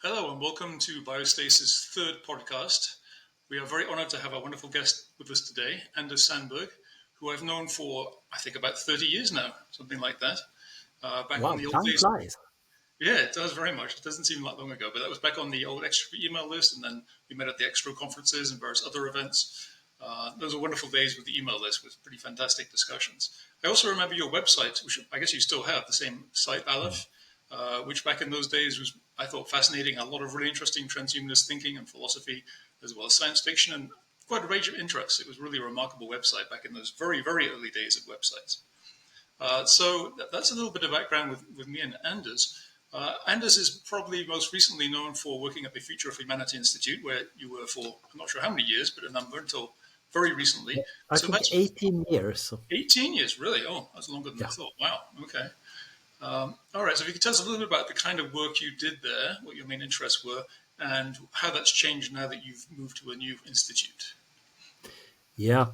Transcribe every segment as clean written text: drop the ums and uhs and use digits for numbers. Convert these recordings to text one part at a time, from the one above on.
Hello and welcome to Biostasis' third podcast. We are very honored to have a wonderful guest with us today, Anders Sandberg, who I've known for, I think, about 30 years now, something like that. Back on Wow, the old time days. flies. Yeah, it does very much. It doesn't seem that long ago, but that was back on the old extra email list, and then we met at the extra conferences and various other events. Those were wonderful days with the email list with pretty fantastic discussions. I also remember your website, which I guess you still have, the same site, Aleph, which back in those days was, I thought, fascinating. A lot of really interesting transhumanist thinking and philosophy, as well as science fiction, and quite a range of interests. It was really a remarkable website back in those very, very early days of websites. So that's a little bit of background with me and Anders. Anders is probably most recently known for working at the Future of Humanity Institute, where you were for, I'm not sure how many years, but a number until very recently. I So think that's 18 years. 18 years, really? Oh, that's longer than I Yeah. thought. Wow, okay. All right, so if you could tell us a little bit about the kind of work you did there, what your main interests were, and how that's changed now that you've moved to a new institute. Yeah.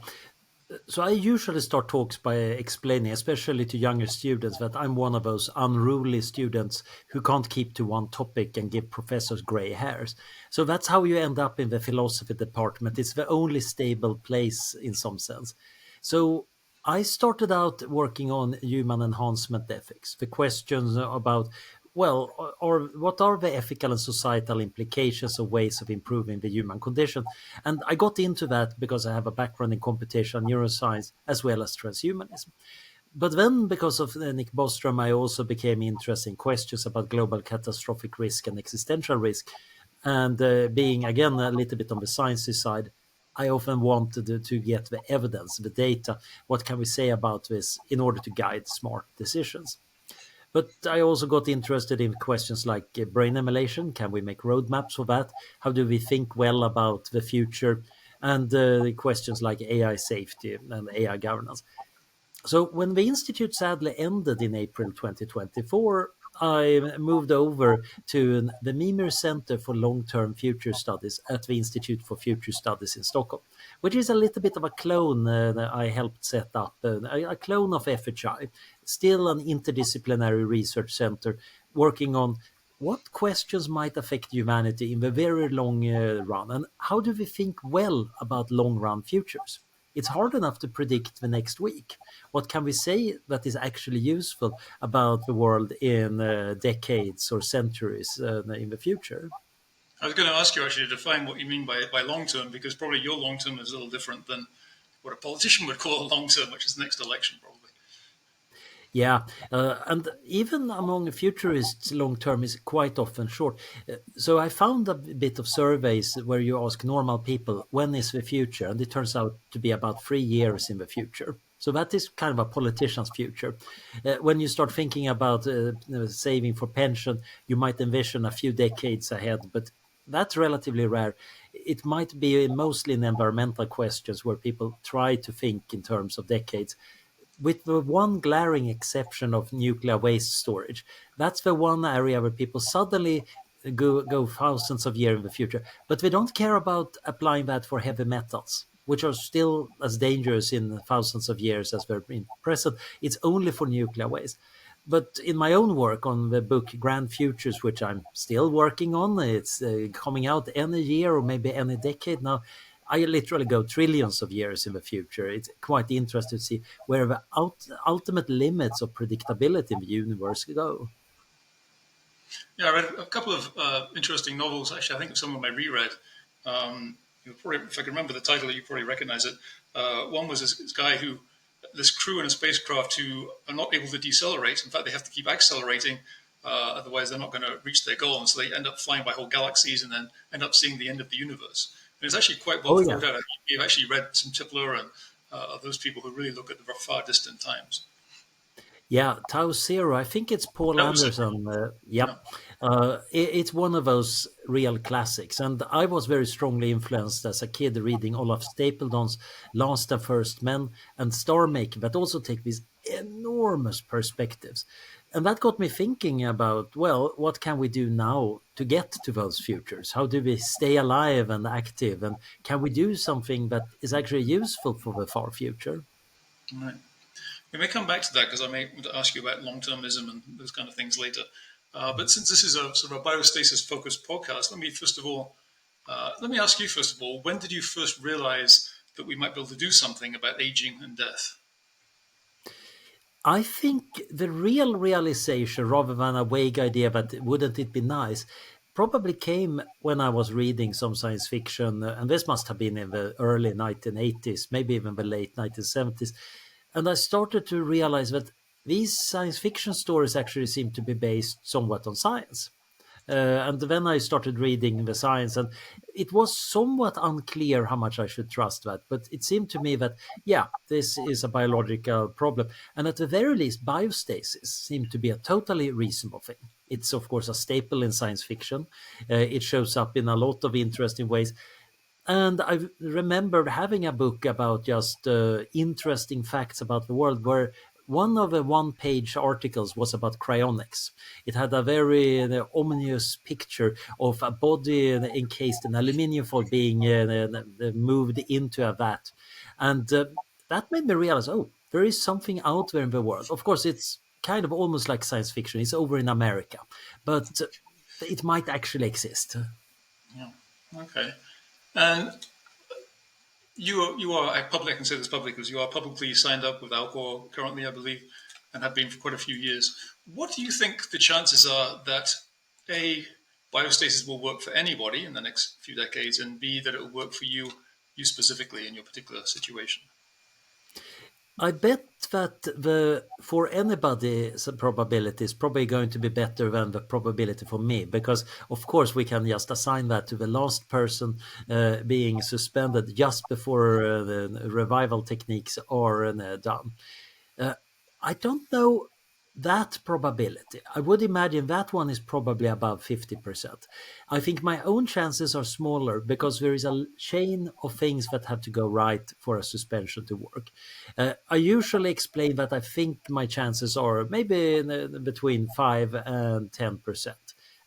So I usually start talks by explaining, especially to younger students, that I'm one of those unruly students who can't keep to one topic and give professors gray hairs. So that's how you end up in the philosophy department. It's the only stable place in some sense. So I started out working on human enhancement ethics, the questions about, well, or what are the ethical and societal implications of ways of improving the human condition? And I got into that because I have a background in computational neuroscience as well as transhumanism. But then, because of Nick Bostrom, I also became interested in questions about global catastrophic risk and existential risk. And being, again, a little bit on the sciencey side, I often wanted to get the evidence, the data. What can we say about this in order to guide smart decisions? But I also got interested in questions like brain emulation. Can we make roadmaps for that? How do we think well about the future? And questions like AI safety and AI governance. So when the institute sadly ended in April 2024, I moved over to the Mimir Center for Long-Term Future Studies at the Institute for Future Studies in Stockholm, which is a little bit of a clone that I helped set up, a clone of FHI, still an interdisciplinary research center working on what questions might affect humanity in the very long run, and how do we think well about long-run futures? It's hard enough to predict the next week. What can we say that is actually useful about the world in decades or centuries in the future? I was going to ask you actually to define what you mean by long term, because probably your long term is a little different than what a politician would call a long term, which is the next election, probably. Yeah, and even among futurists, long term is quite often short. So I found a bit of surveys where you ask normal people, when is the future? And it turns out to be about 3 years in the future. So that is kind of a politician's future. When you start thinking about saving for pension, you might envision a few decades ahead, but that's relatively rare. It might be mostly in environmental questions where people try to think in terms of decades, with the one glaring exception of nuclear waste storage. That's the one area where people suddenly go thousands of years in the future. But we don't care about applying that for heavy metals, which are still as dangerous in thousands of years as they're in present. It's only for nuclear waste. But in my own work on the book Grand Futures, which I'm still working on, it's coming out any year or maybe any decade now. I literally go trillions of years in the future. It's quite interesting to see where the ultimate limits of predictability in the universe go. Yeah, I read a couple of interesting novels. Actually, I think some of them I reread. You probably, if I can remember the title, you probably recognize it. One was this guy who, this crew in a spacecraft who are not able to decelerate. In fact, they have to keep accelerating, otherwise they're not going to reach their goal. And so they end up flying by whole galaxies and then end up seeing the end of the universe. And it's actually quite well Oh, yeah. thought out. You've actually read some Tipler and those people who really look at the far distant times. Yeah, Tau Zero. I think it's Paul That was it. Anderson. Yeah. Yep. It's one of those real classics. And I was very strongly influenced as a kid reading Olaf Stapledon's Last and First Men and Star Making, that also take these enormous perspectives. And that got me thinking about, well, what can we do now to get to those futures? How do we stay alive and active? And can we do something that is actually useful for the far future? Right. We may come back to that because I may want to ask you about long termism and those kind of things later. But since this is a sort of a biostasis focused podcast, let me ask you first of all, when did you first realize that we might be able to do something about aging and death? I think the real realization, rather than a vague idea that wouldn't it be nice, probably came when I was reading some science fiction, and this must have been in the early 1980s, maybe even the late 1970s. And I started to realize that these science fiction stories actually seem to be based somewhat on science. And then I started reading the science, and it was somewhat unclear how much I should trust that. But it seemed to me that, yeah, this is a biological problem. And at the very least, biostasis seemed to be a totally reasonable thing. It's, of course, a staple in science fiction. It shows up in a lot of interesting ways. And I remember having a book about just interesting facts about the world, where one of the one-page articles was about cryonics. It had a very ominous picture of a body encased in aluminium foil being moved into a vat. And that made me realize, oh, there is something out there in the world. Of course, it's kind of almost like science fiction. It's over in America, but it might actually exist. Yeah. Okay. And I can say this publicly because you are publicly signed up with Alcor currently, I believe, and have been for quite a few years. What do you think the chances are that A, biostasis will work for anybody in the next few decades, and B, that it will work for you specifically in your particular situation? I bet that the for anybody's probability is probably going to be better than the probability for me, because of course we can just assign that to the last person being suspended just before the revival techniques are done. Uh, I don't know that probability. I would imagine that one is probably above 50%. I think my own chances are smaller because there is a chain of things that have to go right for a suspension to work. I usually explain that I think my chances are maybe between 5 and 10%.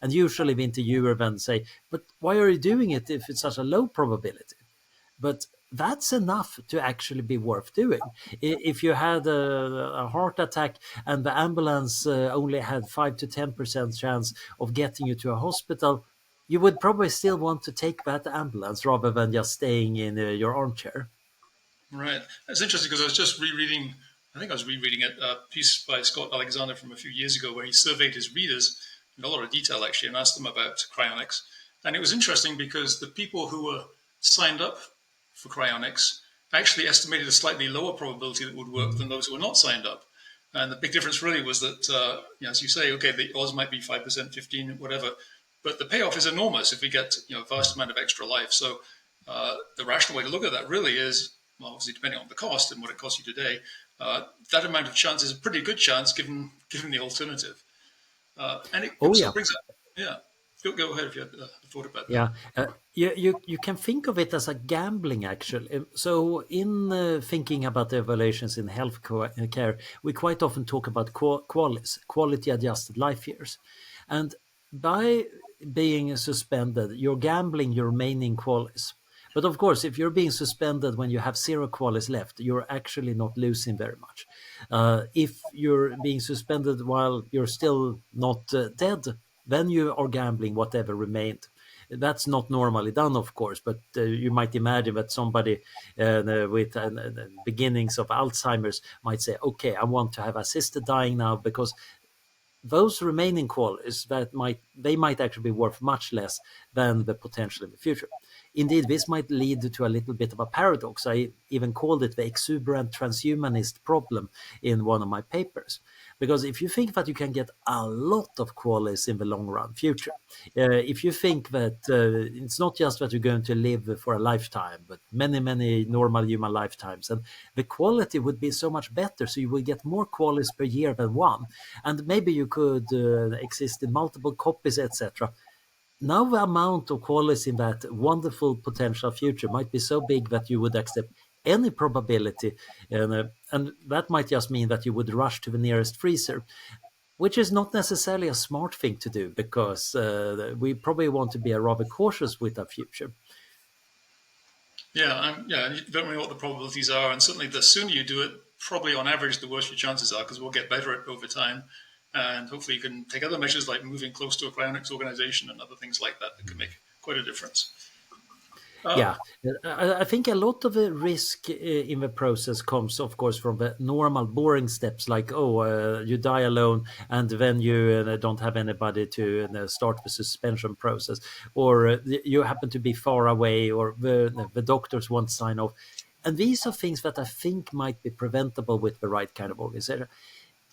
And usually the interviewer then say, but why are you doing it if it's such a low probability? But that's enough to actually be worth doing. If you had a heart attack and the ambulance only had 5 to 10% chance of getting you to a hospital, you would probably still want to take that ambulance rather than just staying in your armchair. Right. That's interesting because I was just rereading, I think I was rereading a piece by Scott Alexander from a few years ago where he surveyed his readers in a lot of detail actually and asked them about cryonics. And it was interesting because the people who were signed up for cryonics actually estimated a slightly lower probability that would work than those who were not signed up. And the big difference really was that, as you say, okay, the odds might be 5%, 15, whatever, but the payoff is enormous if we get a vast amount of extra life. So the rational way to look at that really is, well, obviously depending on the cost and what it costs you today, that amount of chance is a pretty good chance given the alternative. And it Oh, sort yeah. of brings up, yeah. Go ahead if you had a thought about that. Yeah, you can think of it as a gambling actually. So in thinking about the evaluations in care, we quite often talk about qualis, quality adjusted life years, and by being suspended, you're gambling your remaining qualis. But of course, if you're being suspended when you have zero qualis left, you're actually not losing very much. If you're being suspended while you're still not dead, then you are gambling whatever remained. That's not normally done, of course, but you might imagine that somebody with beginnings of Alzheimer's might say, okay, I want to have assisted dying now because those remaining qualities that might actually be worth much less than the potential in the future. Indeed, this might lead to a little bit of a paradox. I even called it the exuberant transhumanist problem in one of my papers. Because if you think that you can get a lot of qualities in the long run future, if you think that it's not just that you're going to live for a lifetime, but many, many normal human lifetimes, and the quality would be so much better. So you will get more qualities per year than one. And maybe you could exist in multiple copies, etc. Now the amount of qualities in that wonderful potential future might be so big that you would accept any probability, and that might just mean that you would rush to the nearest freezer, which is not necessarily a smart thing to do because we probably want to be rather cautious with our future. Yeah, and you don't really know what the probabilities are, and certainly the sooner you do it, probably on average, the worse your chances are because we'll get better at it over time. And hopefully you can take other measures like moving close to a cryonics organization and other things like that that can make quite a difference. Yeah, I think a lot of the risk in the process comes, of course, from the normal boring steps like, oh, you die alone and then you don't have anybody to start the suspension process, or you happen to be far away, or the doctors won't sign off. And these are things that I think might be preventable with the right kind of organization.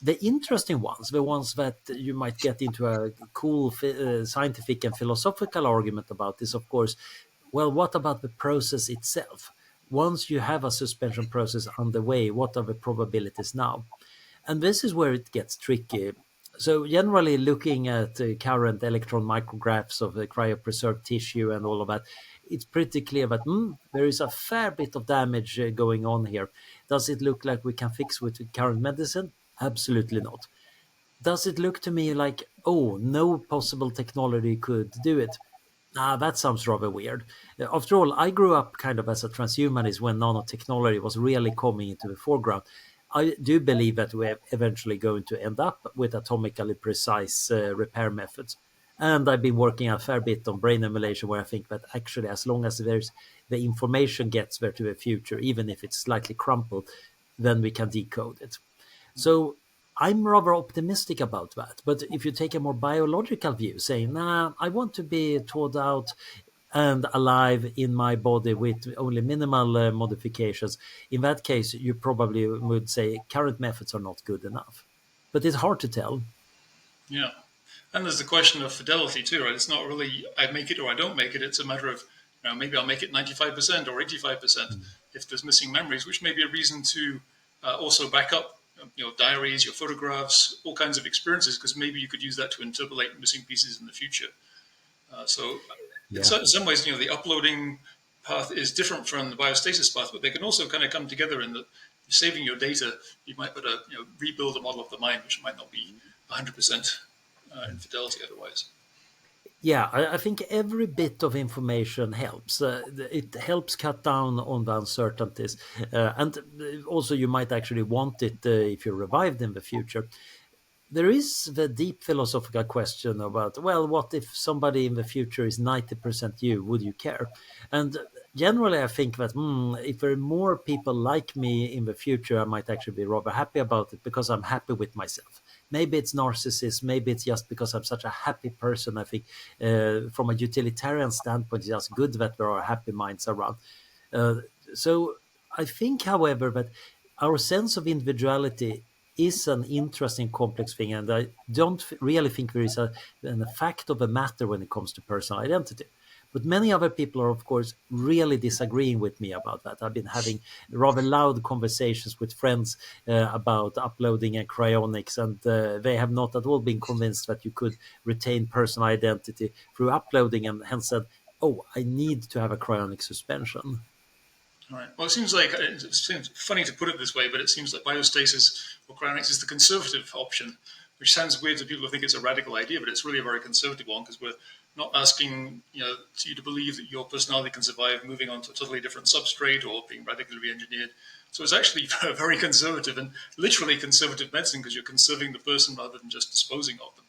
The interesting ones, the ones that you might get into a cool scientific and philosophical argument about, is of course, well, what about the process itself? Once you have a suspension process underway, what are the probabilities now? And this is where it gets tricky. So, generally, looking at current electron micrographs of the cryopreserved tissue and all of that, it's pretty clear that there is a fair bit of damage going on here. Does it look like we can fix with current medicine? Absolutely not. Does it look to me like, oh, no possible technology could do it? That sounds rather weird. After all, I grew up kind of as a transhumanist when nanotechnology was really coming into the foreground. I do believe that we're eventually going to end up with atomically precise repair methods. And I've been working a fair bit on brain emulation, where I think that actually, as long as there's the information gets there to the future, even if it's slightly crumpled, then we can decode it. So I'm rather optimistic about that. But if you take a more biological view, saying, nah, I want to be thawed out and alive in my body with only minimal modifications, in that case, you probably would say current methods are not good enough. But it's hard to tell. Yeah. And there's the question of fidelity too, right? It's not really I make it or I don't make it. It's a matter of maybe I'll make it 95% or 85% if there's missing memories, which may be a reason to also back up diaries, your photographs, all kinds of experiences, because maybe you could use that to interpolate missing pieces in the future. So in Yeah. some ways, the uploading path is different from the biostasis path, but they can also kind of come together in that you're saving your data. You might better rebuild a model of the mind, which might not be 100% in fidelity otherwise. Yeah, I think every bit of information helps. It helps cut down on the uncertainties. And also, you might actually want it if you're revived in the future. There is the deep philosophical question about, well, what if somebody in the future is 90% you? Would you care? And generally, I think that if there are more people like me in the future, I might actually be rather happy about it because I'm happy with myself. Maybe it's narcissism, maybe it's just because I'm such a happy person. I think from a utilitarian standpoint, it's just good that there are happy minds around. Uh, so I think, however, that our sense of individuality is an interesting, complex thing, and I don't really think there is an fact of a matter when it comes to personal identity. But many other people are, of course, really disagreeing with me about that. I've been having rather loud conversations with friends about uploading and cryonics, and they have not at all been convinced that you could retain personal identity through uploading, and hence said, "Oh, I need to have a cryonic suspension." All right. Well, it seems funny to put it this way, but it seems that biostasis or cryonics is the conservative option, which sounds weird to people who think it's a radical idea, but it's really a very conservative one because we're not asking you to believe that your personality can survive moving on to a totally different substrate or being radically re-engineered. So it's actually very conservative and literally conservative medicine because you're conserving the person rather than just disposing of them.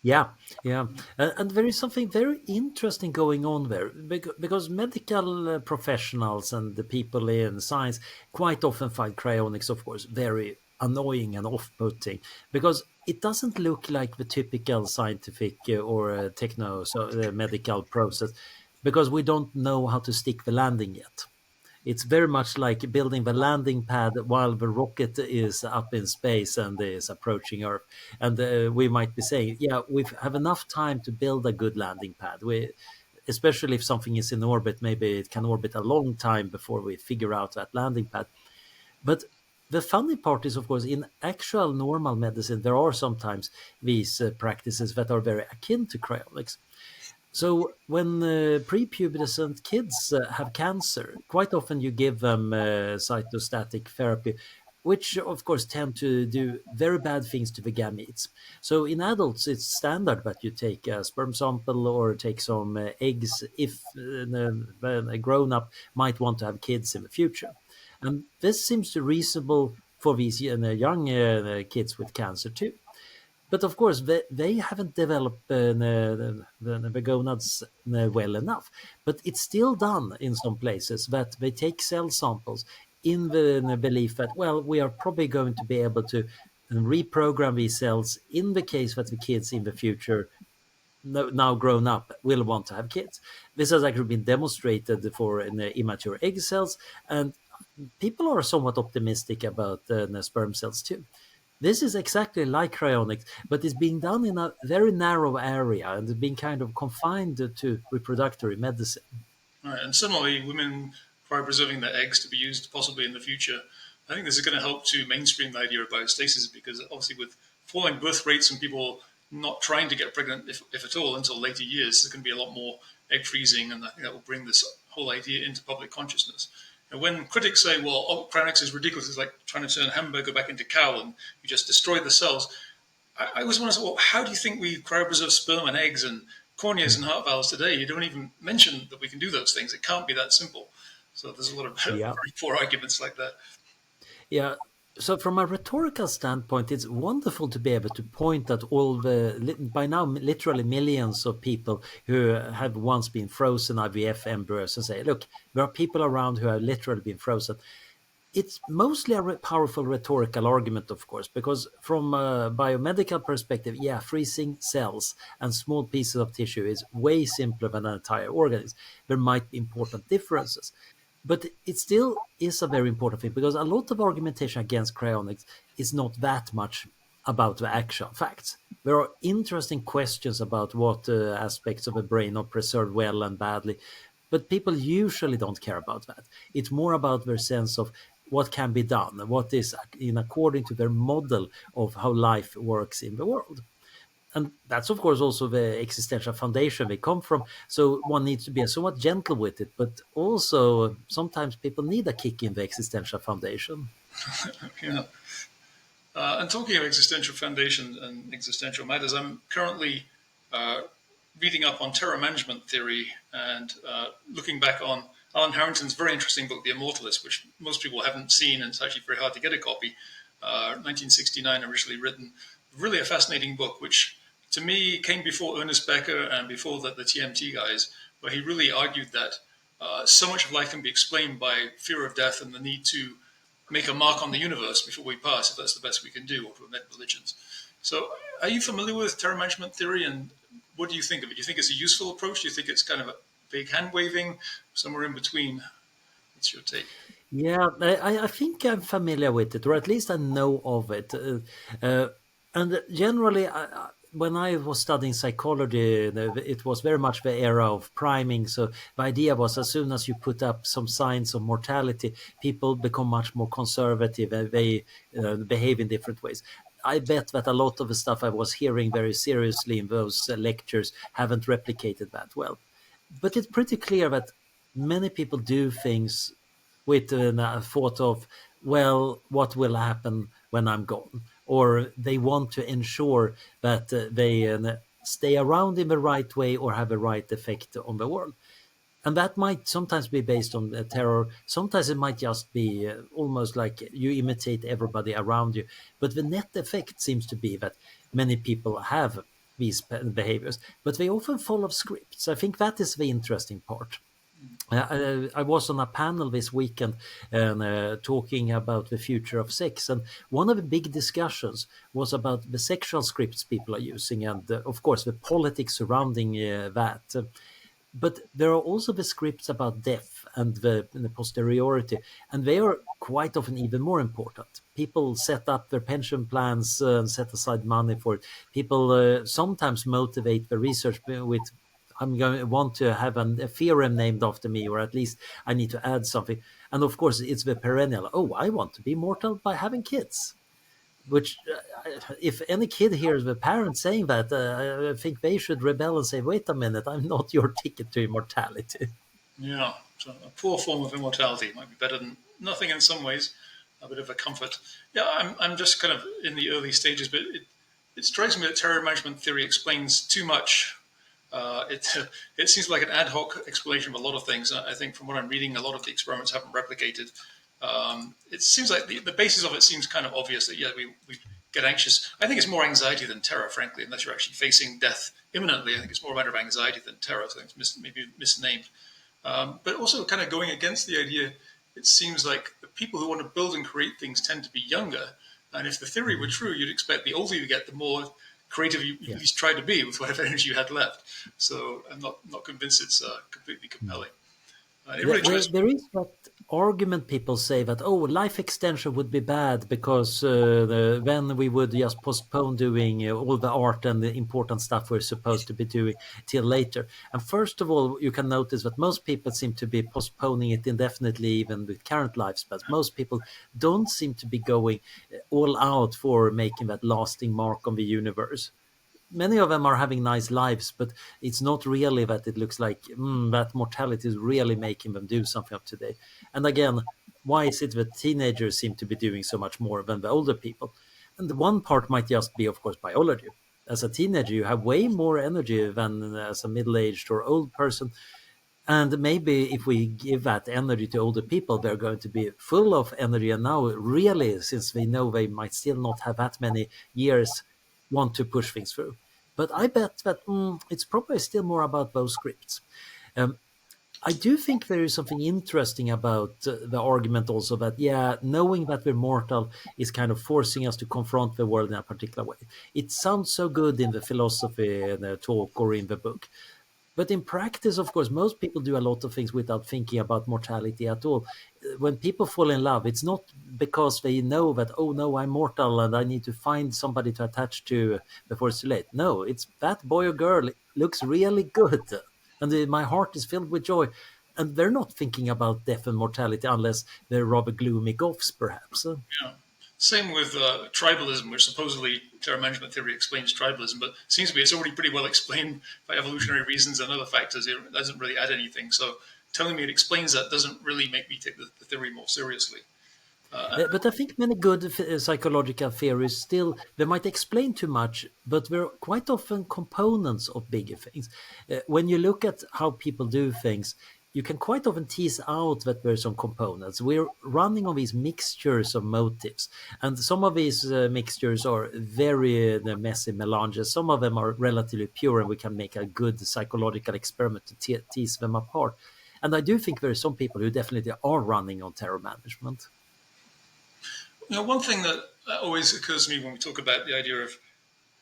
Yeah, yeah. And there is something very interesting going on there because medical professionals and the people in science quite often find cryonics, of course, very annoying and off-putting because it doesn't look like the typical scientific or medical process because we don't know how to stick the landing yet. It's very much like building the landing pad while the rocket is up in space and is approaching Earth. And we might be saying, yeah, we have enough time to build a good landing pad. Especially if something is in orbit, maybe it can orbit a long time before we figure out that landing pad. But the funny part is, of course, in actual normal medicine, there are sometimes these practices that are very akin to cryonics. So when prepubescent kids have cancer, quite often you give them cytostatic therapy, which of course tend to do very bad things to the gametes. So in adults, it's standard that you take a sperm sample or take some eggs if a grown up might want to have kids in the future. And this seems to reasonable for these young kids with cancer too. But of course, they haven't developed the gonads well enough. But it's still done in some places that they take cell samples in the belief that, well, we are probably going to be able to reprogram these cells in the case that the kids in the future, now grown up, will want to have kids. This has actually been demonstrated for immature egg cells, and people are somewhat optimistic about the sperm cells too. This is exactly like cryonics, but it's being done in a very narrow area and it's being kind of confined to reproductory medicine. Right. And similarly, women cryopreserving their eggs to be used possibly in the future. I think this is going to help to mainstream the idea of biostasis, because obviously with falling birth rates and people not trying to get pregnant, if at all, until later years, there's going to be a lot more egg freezing, and I think that will bring this whole idea into public consciousness. And when critics say, well, oh, cryonics is ridiculous, it's like trying to turn hamburger back into cow and you just destroy the cells, I always want to say, well, how do you think we cryopreserve sperm and eggs and corneas and heart valves today? You don't even mention that we can do those things. It can't be that simple. So there's a lot of very Yeah. poor arguments like that. Yeah. So, from a rhetorical standpoint, it's wonderful to be able to point at all the, by now, literally millions of people who have once been frozen IVF embryos and say, look, there are people around who have literally been frozen. It's mostly a powerful rhetorical argument, of course, because from a biomedical perspective, yeah, freezing cells and small pieces of tissue is way simpler than an entire organism. There might be important differences. But it still is a very important thing, because a lot of argumentation against cryonics is not that much about the actual facts. There are interesting questions about what aspects of a brain are preserved well and badly, but people usually don't care about that. It's more about their sense of what can be done, what is in according to their model of how life works in the world. And that's of course also the existential foundation they come from. So one needs to be somewhat gentle with it, but also sometimes people need a kick in the existential foundation. Yeah. And talking of existential foundations and existential matters, I'm currently uh, reading up on terror management theory and looking back on Alan Harrington's very interesting book, The Immortalist, which most people haven't seen, and it's actually very hard to get a copy. 1969, originally written. Really a fascinating book, which to me came before Ernest Becker and before the TMT guys, where he really argued that so much of life can be explained by fear of death and the need to make a mark on the universe before we pass, if that's the best we can do, or to prevent religions. So, are you familiar with terror management theory, and what do you think of it? Do you think it's a useful approach? Do you think it's kind of a big hand waving, somewhere in between? What's your take? Yeah, I think I'm familiar with it, or at least I know of it. Uh, and generally, when I was studying psychology, it was very much the era of priming. So the idea was, as soon as you put up some signs of mortality, people become much more conservative and they behave in different ways. I bet that a lot of the stuff I was hearing very seriously in those lectures haven't replicated that well. But it's pretty clear that many people do things with a thought of, well, what will happen when I'm gone? Or they want to ensure that they stay around in the right way or have a right effect on the world. And that might sometimes be based on terror. Sometimes it might just be almost like you imitate everybody around you. But the net effect seems to be that many people have these behaviors, but they often follow scripts. I think that is the interesting part. I was on a panel this weekend and talking about the future of sex, and one of the big discussions was about the sexual scripts people are using, and of course the politics surrounding that. But there are also the scripts about death and the posteriority, and they are quite often even more important. People set up their pension plans and set aside money for it. People sometimes motivate the research with, I'm going to want to have a theorem named after me, or at least I need to add something. And of course, it's the perennial, oh, I want to be mortal by having kids. Which, if any kid hears the parents saying that, I think they should rebel and say, wait a minute, I'm not your ticket to immortality. Yeah, so a poor form of immortality might be better than nothing in some ways, a bit of a comfort. Yeah, I'm just kind of in the early stages, but it strikes me that terror management theory explains too much. It it seems like an ad hoc explanation of a lot of things. I think from what I'm reading, a lot of the experiments haven't replicated. It seems like the basis of it seems kind of obvious that yeah, we get anxious. I think it's more anxiety than terror, frankly, unless you're actually facing death imminently. I think it's more a matter of anxiety than terror. So it's maybe misnamed. But also kind of going against the idea, it seems like the people who want to build and create things tend to be younger. And if the theory were Mhm. true, you'd expect the older you get, the more creative you at Yeah. least try to be with whatever energy you had left. So I'm not convinced it's completely compelling. It really tries. There is that argument people say that, oh, life extension would be bad because then we would just postpone doing all the art and the important stuff we're supposed to be doing till later. And first of all, you can notice that most people seem to be postponing it indefinitely, even with current lifespans. Most people don't seem to be going all out for making that lasting mark on the universe. Many of them are having nice lives, but it's not really that it looks like that mortality is really making them do something up today. And again, why is it that teenagers seem to be doing so much more than the older people? And the one part might just be, of course, biology. As a teenager, you have way more energy than as a middle aged or old person. And maybe if we give that energy to older people, they're going to be full of energy. And now, really, since we know they might still not have that many years, want to push things through. But I bet that it's probably still more about those scripts. Um, I do think there is something interesting about the argument also that, yeah, knowing that we're mortal is kind of forcing us to confront the world in a particular way. It sounds so good in the philosophy the talk or in the book. But in practice, of course, most people do a lot of things without thinking about mortality at all. When people fall in love, it's not because they know that, oh no, I'm mortal and I need to find somebody to attach to before it's too late. No, it's that boy or girl looks really good. And my heart is filled with joy. And they're not thinking about death and mortality unless they're rather gloomy goths, perhaps. Yeah. Same with tribalism, which supposedly terror management theory explains tribalism, but seems to be it's already pretty well explained by evolutionary reasons and other factors. It doesn't really add anything. So telling me it explains that doesn't really make me take the theory more seriously. But I think many good psychological theories still they might explain too much, but they're quite often components of bigger things. When you look at how people do things, you can quite often tease out that there are some components. We're running on these mixtures of motives, and some of these mixtures are very messy melanges. Some of them are relatively pure, and we can make a good psychological experiment to tease them apart. And I do think there are some people who definitely are running on terror management. One thing that always occurs to me when we talk about the idea of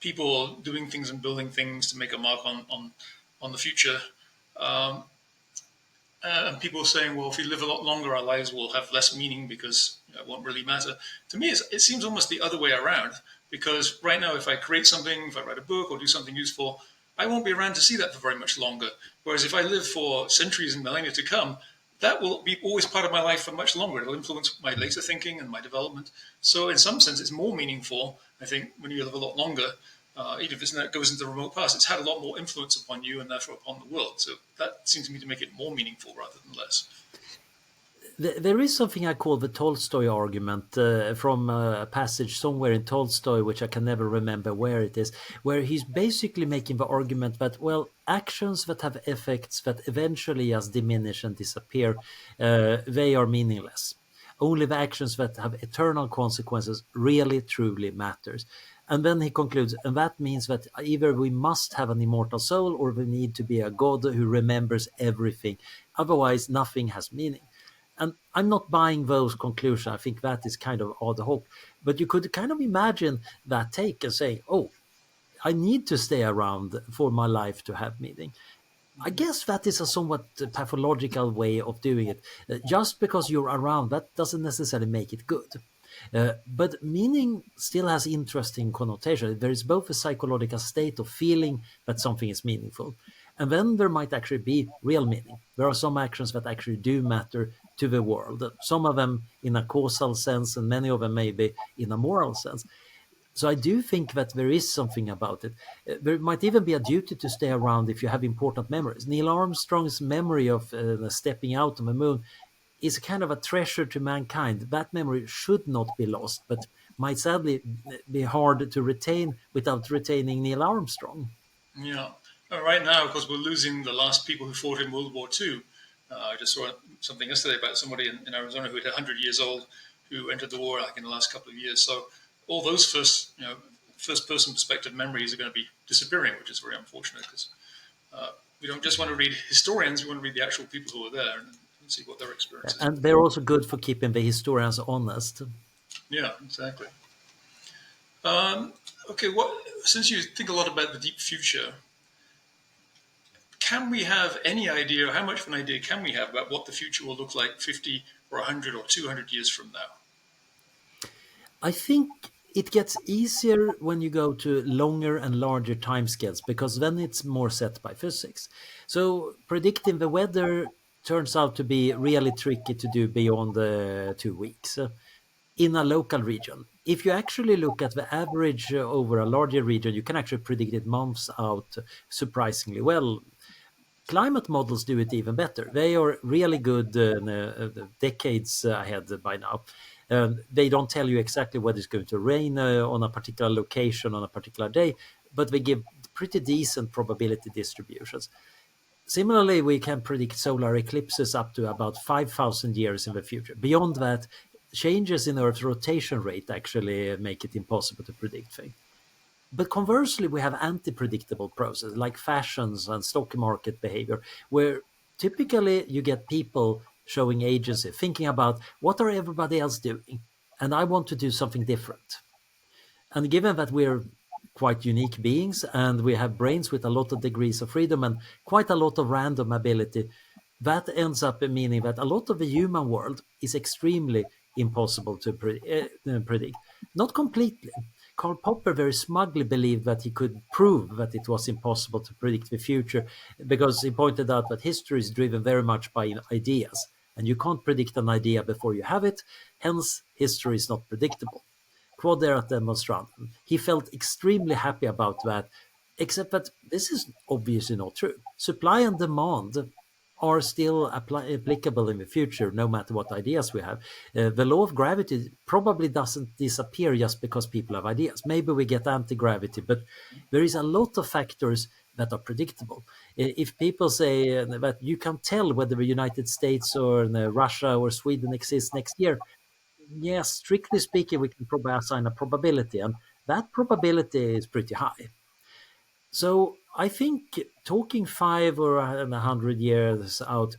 people doing things and building things to make a mark on the future. Um, and people saying, well, if we live a lot longer, our lives will have less meaning because it won't really matter. To me, it seems almost the other way around. Because right now, if I create something, if I write a book or do something useful, I won't be around to see that for very much longer. Whereas if I live for centuries and millennia to come, that will be always part of my life for much longer. It'll influence my later thinking and my development. So, in some sense, it's more meaningful, I think, when you live a lot longer. Even if it goes into the remote past, it's had a lot more influence upon you and therefore upon the world. So that seems to me to make it more meaningful rather than less. There is something I call the Tolstoy argument from a passage somewhere in Tolstoy, which I can never remember where it is, where he's basically making the argument that, well, actions that have effects that eventually just diminish and disappear, they are meaningless. Only the actions that have eternal consequences really, truly matters. And then he concludes, and that means that either we must have an immortal soul or we need to be a god who remembers everything. Otherwise, nothing has meaning. And I'm not buying those conclusions. I think that is kind of ad hoc. But you could kind of imagine that take and say, oh, I need to stay around for my life to have meaning. I guess that is a somewhat pathological way of doing it. Just because you're around, that doesn't necessarily make it good. But meaning still has interesting connotation. There is both a psychological state of feeling that something is meaningful, and then there might actually be real meaning. There are some actions that actually do matter to the world, some of them in a causal sense, and many of them maybe in a moral sense. So I do think that there is something about it. There might even be a duty to stay around if you have important memories. Neil Armstrong's memory of stepping out on the moon is kind of a treasure to mankind. That memory should not be lost, but might sadly be hard to retain without retaining Neil Armstrong. Yeah. Right now, of course, we're losing the last people who fought in World War II. I just saw something yesterday about somebody in Arizona who had 100 years old who entered the war like in the last couple of years. So all those first person perspective memories are going to be disappearing, which is very unfortunate because we don't just want to read historians; we want to read the actual people who were there and see what their experiences And they're also good for keeping the historians honest. were. Yeah, exactly. Okay, since you think a lot about the deep future, can we have any idea, how much of an idea can we have about what the future will look like 50 or 100 or 200 years from now? I think it gets easier when you go to longer and larger timescales because then it's more set by physics. So predicting the weather turns out to be really tricky to do beyond 2 weeks in a local region. If you actually look at the average over a larger region, you can actually predict it months out surprisingly well. Climate models do it even better. They are really good decades ahead by now. They don't tell you exactly whether it's going to rain on a particular location on a particular day, but they give pretty decent probability distributions. Similarly, we can predict solar eclipses up to about 5,000 years in the future. Beyond that, changes in Earth's rotation rate actually make it impossible to predict things. But conversely, we have anti-predictable processes like fashions and stock market behavior, where typically you get people showing agency, thinking about what are everybody else doing, and I want to do something different. And given that we're quite unique beings and we have brains with a lot of degrees of freedom and quite a lot of random ability, that ends up meaning that a lot of the human world is extremely impossible to predict. Not completely. Karl Popper very smugly believed that he could prove that it was impossible to predict the future because he pointed out that history is driven very much by ideas, and you can't predict an idea before you have it, hence, history is not predictable. Quod erat demonstrandum. He felt extremely happy about that, except that this is obviously not true. Supply and demand are still applicable in the future, no matter what ideas we have. The law of gravity probably doesn't disappear just because people have ideas. Maybe we get anti-gravity, but there is a lot of factors that are predictable. If people say that you can tell whether the United States or Russia or Sweden exists next year, yes, strictly speaking, we can probably assign a probability, and that probability is pretty high. So I think talking 5 or 100 years out,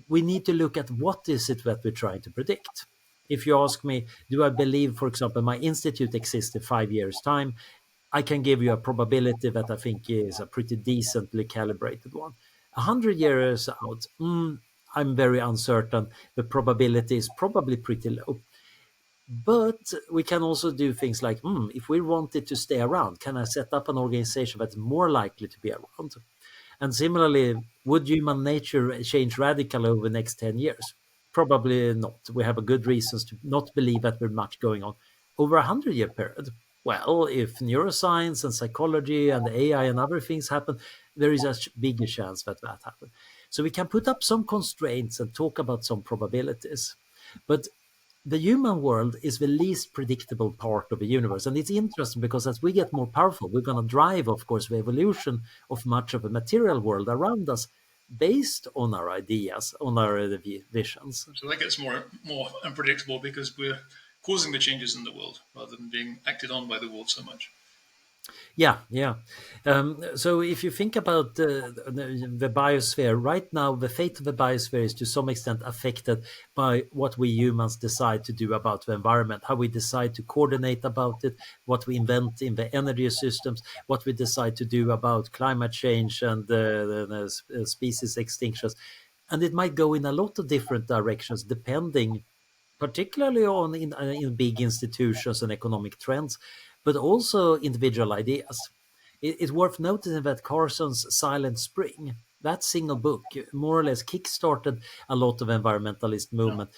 we need to look at what is it that we're trying to predict. If you ask me, do I believe, for example, my institute exists in 5 years' time? I can give you a probability that I think is a pretty decently calibrated one. 100 years out, I'm very uncertain. The probability is probably pretty low. But we can also do things like, if we wanted to stay around, can I set up an organization that's more likely to be around? And similarly, would human nature change radically over the next 10 years? Probably not. We have a good reasons to not believe that there's much going on. Over a 100-year period, well, if neuroscience and psychology and AI and other things happen, there is a bigger chance that that happens. So we can put up some constraints and talk about some probabilities. But the human world is the least predictable part of the universe. And it's interesting because as we get more powerful, we're going to drive, of course, the evolution of much of the material world around us based on our ideas, on our visions. So that gets more unpredictable because we're causing the changes in the world rather than being acted on by the world so much. Yeah, yeah. So if you think about the biosphere, right now, the fate of the biosphere is to some extent affected by what we humans decide to do about the environment, how we decide to coordinate about it, what we invent in the energy systems, what we decide to do about climate change and species extinctions. And it might go in a lot of different directions depending particularly on in big institutions and economic trends, but also individual ideas. It's worth noticing that Carson's Silent Spring, that single book, more or less kickstarted a lot of environmentalist Yeah. movement.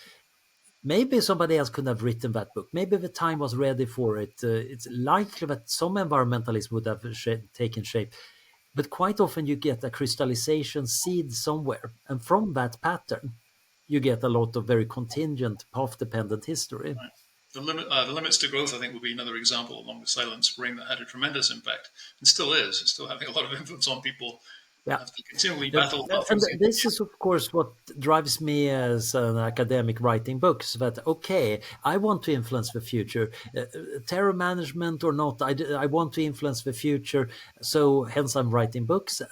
Maybe somebody else could have written that book. Maybe the time was ready for it. It's likely that some environmentalists would have taken shape. But quite often you get a crystallization seed somewhere. And from that pattern, you get a lot of very contingent, path-dependent history. Right. The limits to growth, I think, would be another example along with Silent Spring that had a tremendous impact and still is. It's still having a lot of influence on people Yeah. have to continually Uh, battle about And things they this want. is, of course, what drives me as an academic writing books. That okay, I want to influence the future, terror management or not. I want to influence the future. So hence, I'm writing books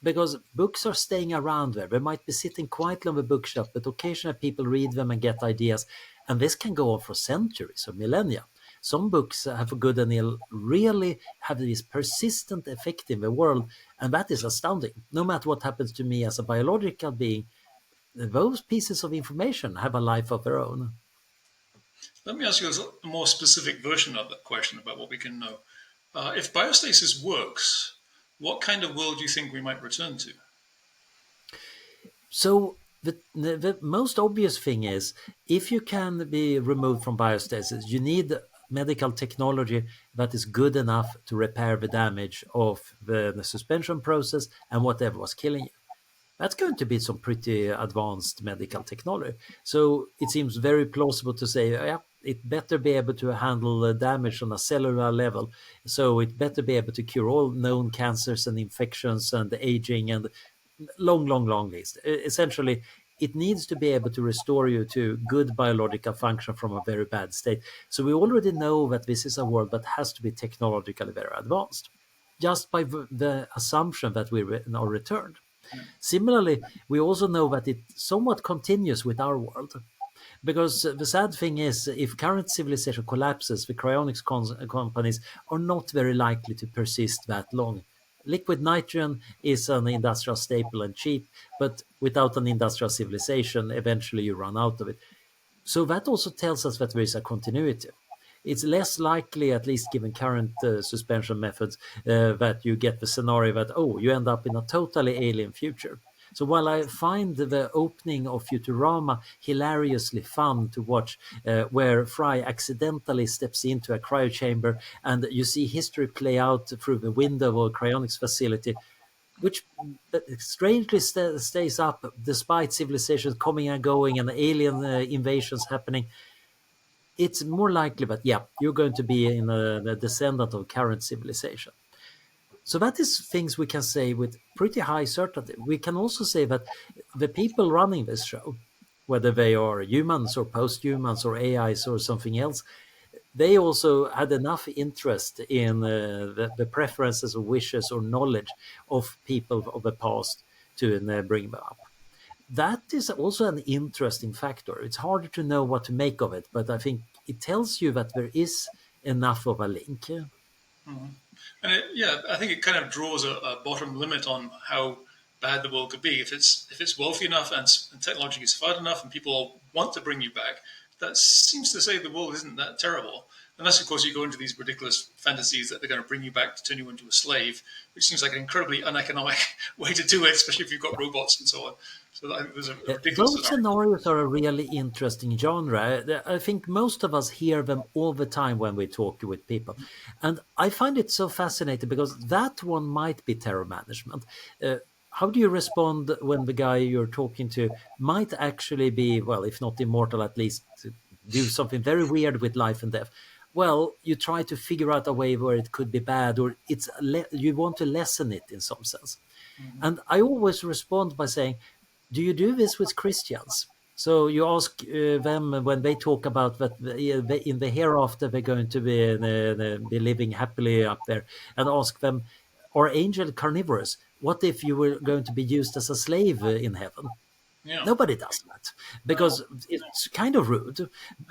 because books are staying around there. They might be sitting quietly on the bookshelf, but occasionally people read them and get ideas, and this can go on for centuries or millennia. Some books have a good and ill really have this persistent effect in the world, and that is astounding. No matter what happens to me as a biological being, those pieces of information have a life of their own. Let me ask you a more specific version of that question about what we can know. If biostasis works, what kind of world do you think we might return to? So the most obvious thing is if you can be removed from biostasis, you need medical technology that is good enough to repair the damage of the suspension process and whatever was killing you. That's going to be some pretty advanced medical technology. So it seems very plausible to say, yeah, it better be able to handle the damage on a cellular level. So it better be able to cure all known cancers and infections and aging and long, long, long list. Essentially, it needs to be able to restore you to good biological function from a very bad state. So we already know that this is a world that has to be technologically very advanced, just by the assumption that we are returned. Similarly, we also know that it somewhat continues with our world. Because the sad thing is, if current civilization collapses, the cryonics companies are not very likely to persist that long. Liquid nitrogen is an industrial staple and cheap, but without an industrial civilization, eventually you run out of it. So that also tells us that there is a continuity. It's less likely, at least given current suspension methods, that you get the scenario that, oh, you end up in a totally alien future. So while I find the opening of Futurama hilariously fun to watch, where Fry accidentally steps into a cryo chamber and you see history play out through the window of a cryonics facility, which strangely stays up despite civilizations coming and going and alien invasions happening, it's more likely that, yeah, you're going to be in a descendant of current civilization. So that is things we can say with pretty high certainty. We can also say that the people running this show, whether they are humans or post-humans or AIs or something else, they also had enough interest in the preferences or wishes or knowledge of people of the past to bring them up. That is also an interesting factor. It's harder to know what to make of it, but I think it tells you that there is enough of a link. And yeah, I think it kind of draws a bottom limit on how bad the world could be. If it's wealthy enough and technology is fast enough and people all want to bring you back, that seems to say the world isn't that terrible. Unless, of course, you go into these ridiculous fantasies that they're going to bring you back to turn you into a slave, which seems like an incredibly uneconomic way to do it, especially if you've got robots and so on. So I think there's a ridiculous Those scenario. scenarios are a really interesting genre. I think most of us hear them all the time when we talk with people. And I find it so fascinating because that one might be terror management. How do you respond when the guy you're talking to might actually be, well, if not immortal, at least do something very weird with life and death? Well, you try to figure out a way where it could be bad, or you want to lessen it in some sense. And I always respond by saying, do you do this with Christians? So you ask them when they talk about that in the hereafter they're going to be living happily up there, and ask them, are angels carnivorous? What if you were going to be used as a slave in heaven? Yeah. Nobody does that No. because it's kind of rude,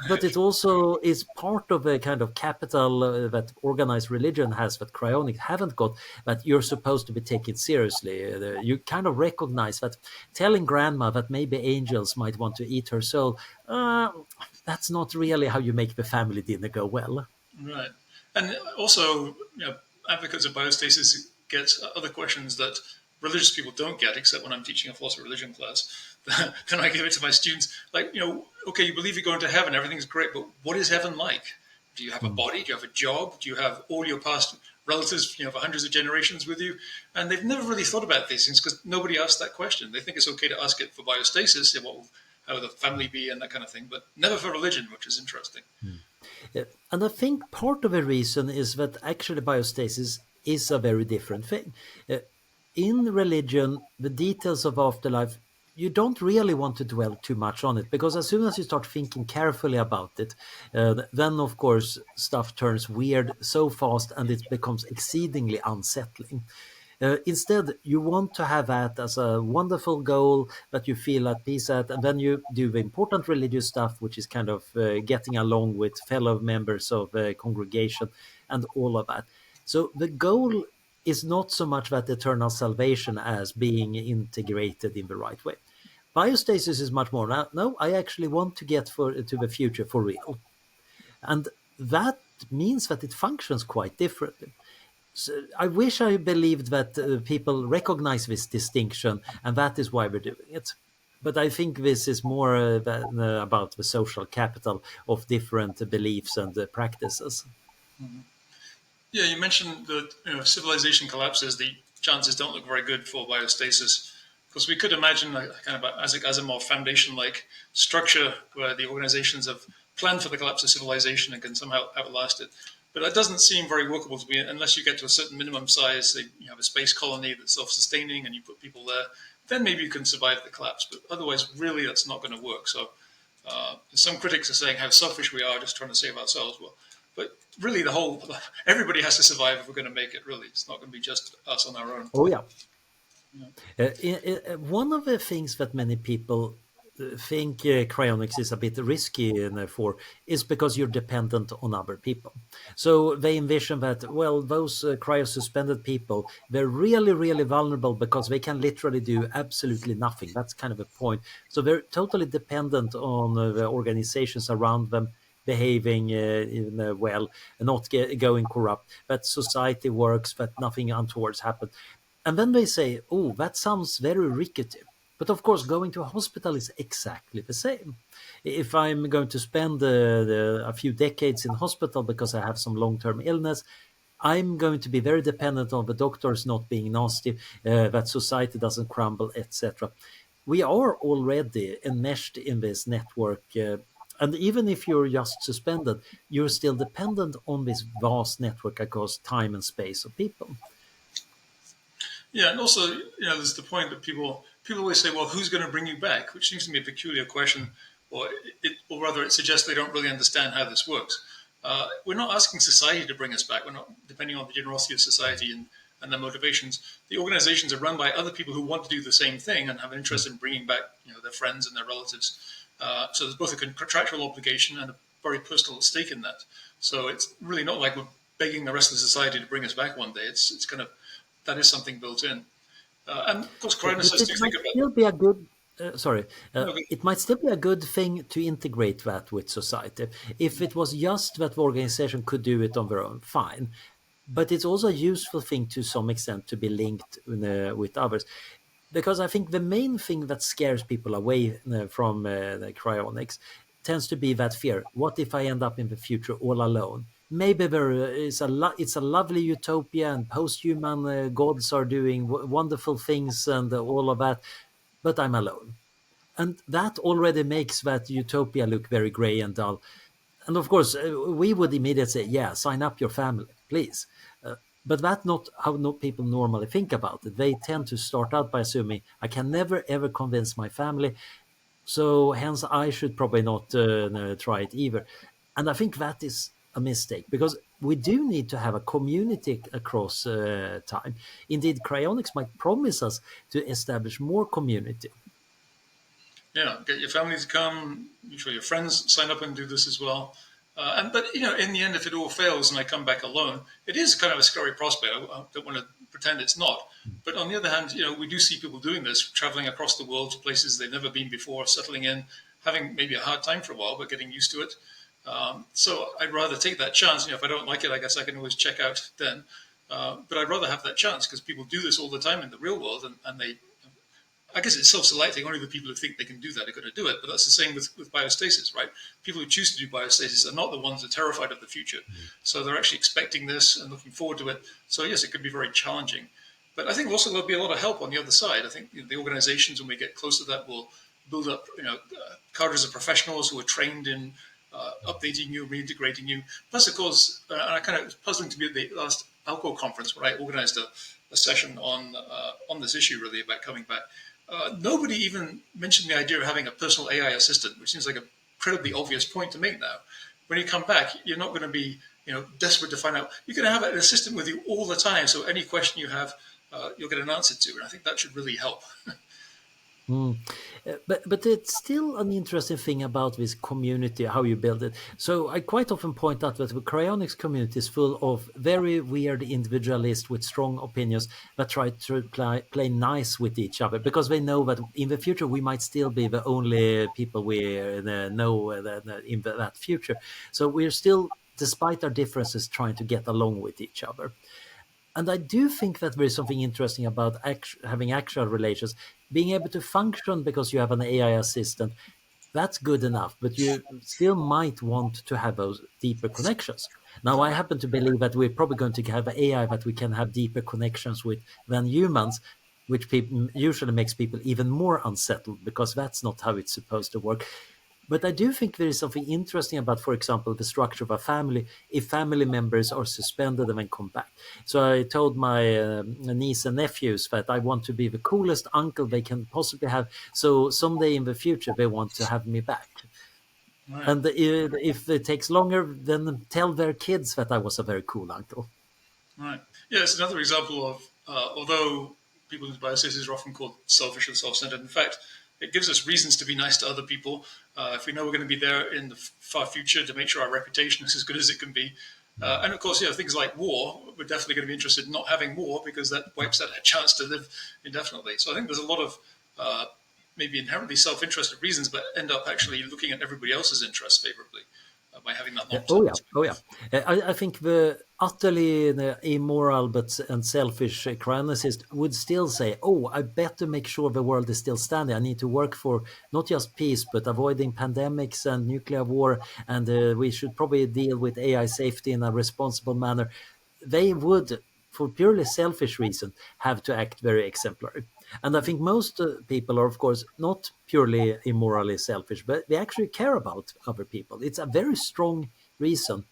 but it also is part of a kind of capital that organized religion has that cryonic haven't got, that you're supposed to be taken seriously. You kind of recognize that telling grandma that maybe angels might want to eat her soul, uh, that's not really how you make the family dinner go well. Right. And also, advocates of biostasis get other questions that religious people don't get, except when I'm teaching a philosophy of religion class. Then I give it to my students, like, okay, you believe you're going to heaven, everything's great, but what is heaven like? Do you have a Mm. body? Do you have a job? Do you have all your past relatives, for hundreds of generations with you? And they've never really thought about these things because nobody asked that question. They think it's okay to ask it for biostasis, how will the family be and that kind of thing, but never for religion, which is interesting. And I think part of the reason is that actually biostasis is a very different thing. in religion, the details of afterlife, you don't really want to dwell too much on it, because as soon as you start thinking carefully about it, then of course stuff turns weird so fast and it becomes exceedingly unsettling. Instead, you want to have that as a wonderful goal that you feel at peace at, and then you do the important religious stuff, which is kind of getting along with fellow members of the congregation and all of that. So the goal is not so much that eternal salvation as being integrated in the right way. Biostasis is much more now. No, I actually want to get to the future for real, and that means that it functions quite differently. So I wish I believed that people recognize this distinction, and that is why we're doing it. But I think this is more about the social capital of different beliefs and practices. Yeah, you mentioned that if civilization collapses, the chances don't look very good for biostasis. Because we could imagine a kind of as a more foundation-like structure where the organizations have planned for the collapse of civilization and can somehow outlast it. But that doesn't seem very workable to me unless you get to a certain minimum size. You have a space colony that's self-sustaining and you put people there. Then maybe you can survive the collapse. But otherwise, really, that's not going to work. So some critics are saying how selfish we are, just trying to save ourselves. Well, but really, everybody has to survive if we're going to make it. Really, it's not going to be just us on our own. Oh yeah. Yeah. One of the things that many people think cryonics is a bit risky for is because you're dependent on other people. So they envision that, well, those cryosuspended people, they're really, really vulnerable because they can literally do absolutely nothing. That's kind of a point. So they're totally dependent on the organizations around them behaving well, not going corrupt, that society works, that nothing untoward happens. And then they say, oh, that sounds very rickety. But of course, going to a hospital is exactly the same. If I'm going to spend a few decades in hospital because I have some long-term illness, I'm going to be very dependent on the doctors not being nasty, that society doesn't crumble, etc. We are already enmeshed in this network. And even if you're just suspended, you're still dependent on this vast network across time and space of people. Yeah, and also, there's the point that people always say, "Well, who's going to bring you back?" Which seems to me a peculiar question, or rather, it suggests they don't really understand how this works. We're not asking society to bring us back. We're not depending on the generosity of society and their motivations. The organizations are run by other people who want to do the same thing and have an interest in bringing back, their friends and their relatives. So there's both a contractual obligation and a very personal stake in that. So it's really not like we're begging the rest of the society to bring us back one day. It's kind of that is something built in. And of course, But cronicists it do might think about. still be a good, sorry, Okay. it might still be a good thing to integrate that with society. If it was just that the organization could do it on their own, fine. But it's also a useful thing to some extent to be linked with others. Because I think the main thing that scares people away from the cryonics tends to be that fear. What if I end up in the future all alone? Maybe there is it's a lovely utopia and post-human gods are doing wonderful things and all of that, but I'm alone. And that already makes that utopia look very gray and dull. And of course, we would immediately say, yeah, sign up your family, please. But that's not how people normally think about it. They tend to start out by assuming, I can never ever convince my family, so hence I should probably not no, try it either. And I think that is a mistake because we do need to have a community across time. Indeed, cryonics might promise us to establish more community. Yeah, get your family to come. Make sure your friends sign up and do this as well. But in the end, if it all fails and I come back alone, it is kind of a scary prospect. I don't want to pretend it's not. But on the other hand, we do see people doing this, traveling across the world to places they've never been before, settling in, having maybe a hard time for a while, but getting used to it. So I'd rather take that chance. If I don't like it, I guess I can always check out then. But I'd rather have that chance because people do this all the time in the real world, and they I guess it's self-selecting. Only the people who think they can do that are going to do it. But that's the same with biostasis, right? People who choose to do biostasis are not the ones that are terrified of the future. So they're actually expecting this and looking forward to it. So yes, it could be very challenging. But I think also there'll be a lot of help on the other side. I think the organizations, when we get close to that, will build up, cadres of professionals who are trained in updating you, reintegrating you. Plus, of course, and I kind of it was puzzling to me at the last alcohol conference where I organized a session on this issue really about coming back. Nobody even mentioned the idea of having a personal AI assistant, which seems like a incredibly obvious point to make now. When you come back, you're not going to be desperate to find out. You're going to have an assistant with you all the time, so any question you have, you'll get an answer to, and I think that should really help. Mm. But it's still an interesting thing about this community, how you build it. So I quite often point out that the cryonics community is full of very weird individualists with strong opinions that try to play nice with each other because they know that in the future we might still be the only people we know in that future. So we're still, despite our differences, trying to get along with each other. And I do think that there is something interesting about having actual relations, being able to function because you have an AI assistant. That's good enough, but you still might want to have those deeper connections. Now, I Right, happen to believe that we're probably going to have AI that we can have deeper connections with than humans, which usually makes people even more unsettled because that's not how it's supposed to work. But I do think there is something interesting about, for example, the structure of a family, if family members are suspended and then come back. So I told my niece and nephews that I want to be the coolest uncle they can possibly have. So someday in the future, they want to have me back. right. And if it takes longer, then tell their kids that I was a very cool uncle. Right. Yeah, it's another example of, although people with biases are often called selfish and self-centered, in fact, it gives us reasons to be nice to other people. If we know we're going to be there in the far future to make sure our reputation is as good as it can be. And of course, things like war, we're definitely going to be interested in not having war because that wipes out a chance to live indefinitely. So I think there's a lot of maybe inherently self-interested reasons, but end up actually looking at everybody else's interests favorably by having that Oh yeah, non-self. oh yeah. I think the utterly immoral and selfish chronicist would still say, "Oh, I better make sure the world is still standing. I need to work for not just peace, but avoiding pandemics and nuclear war, and we should probably deal with AI safety in a responsible manner." They would, for purely selfish reason, have to act very exemplary. And I think most people are, of course, not purely immorally selfish, but they actually care about other people. It's a very strong reason.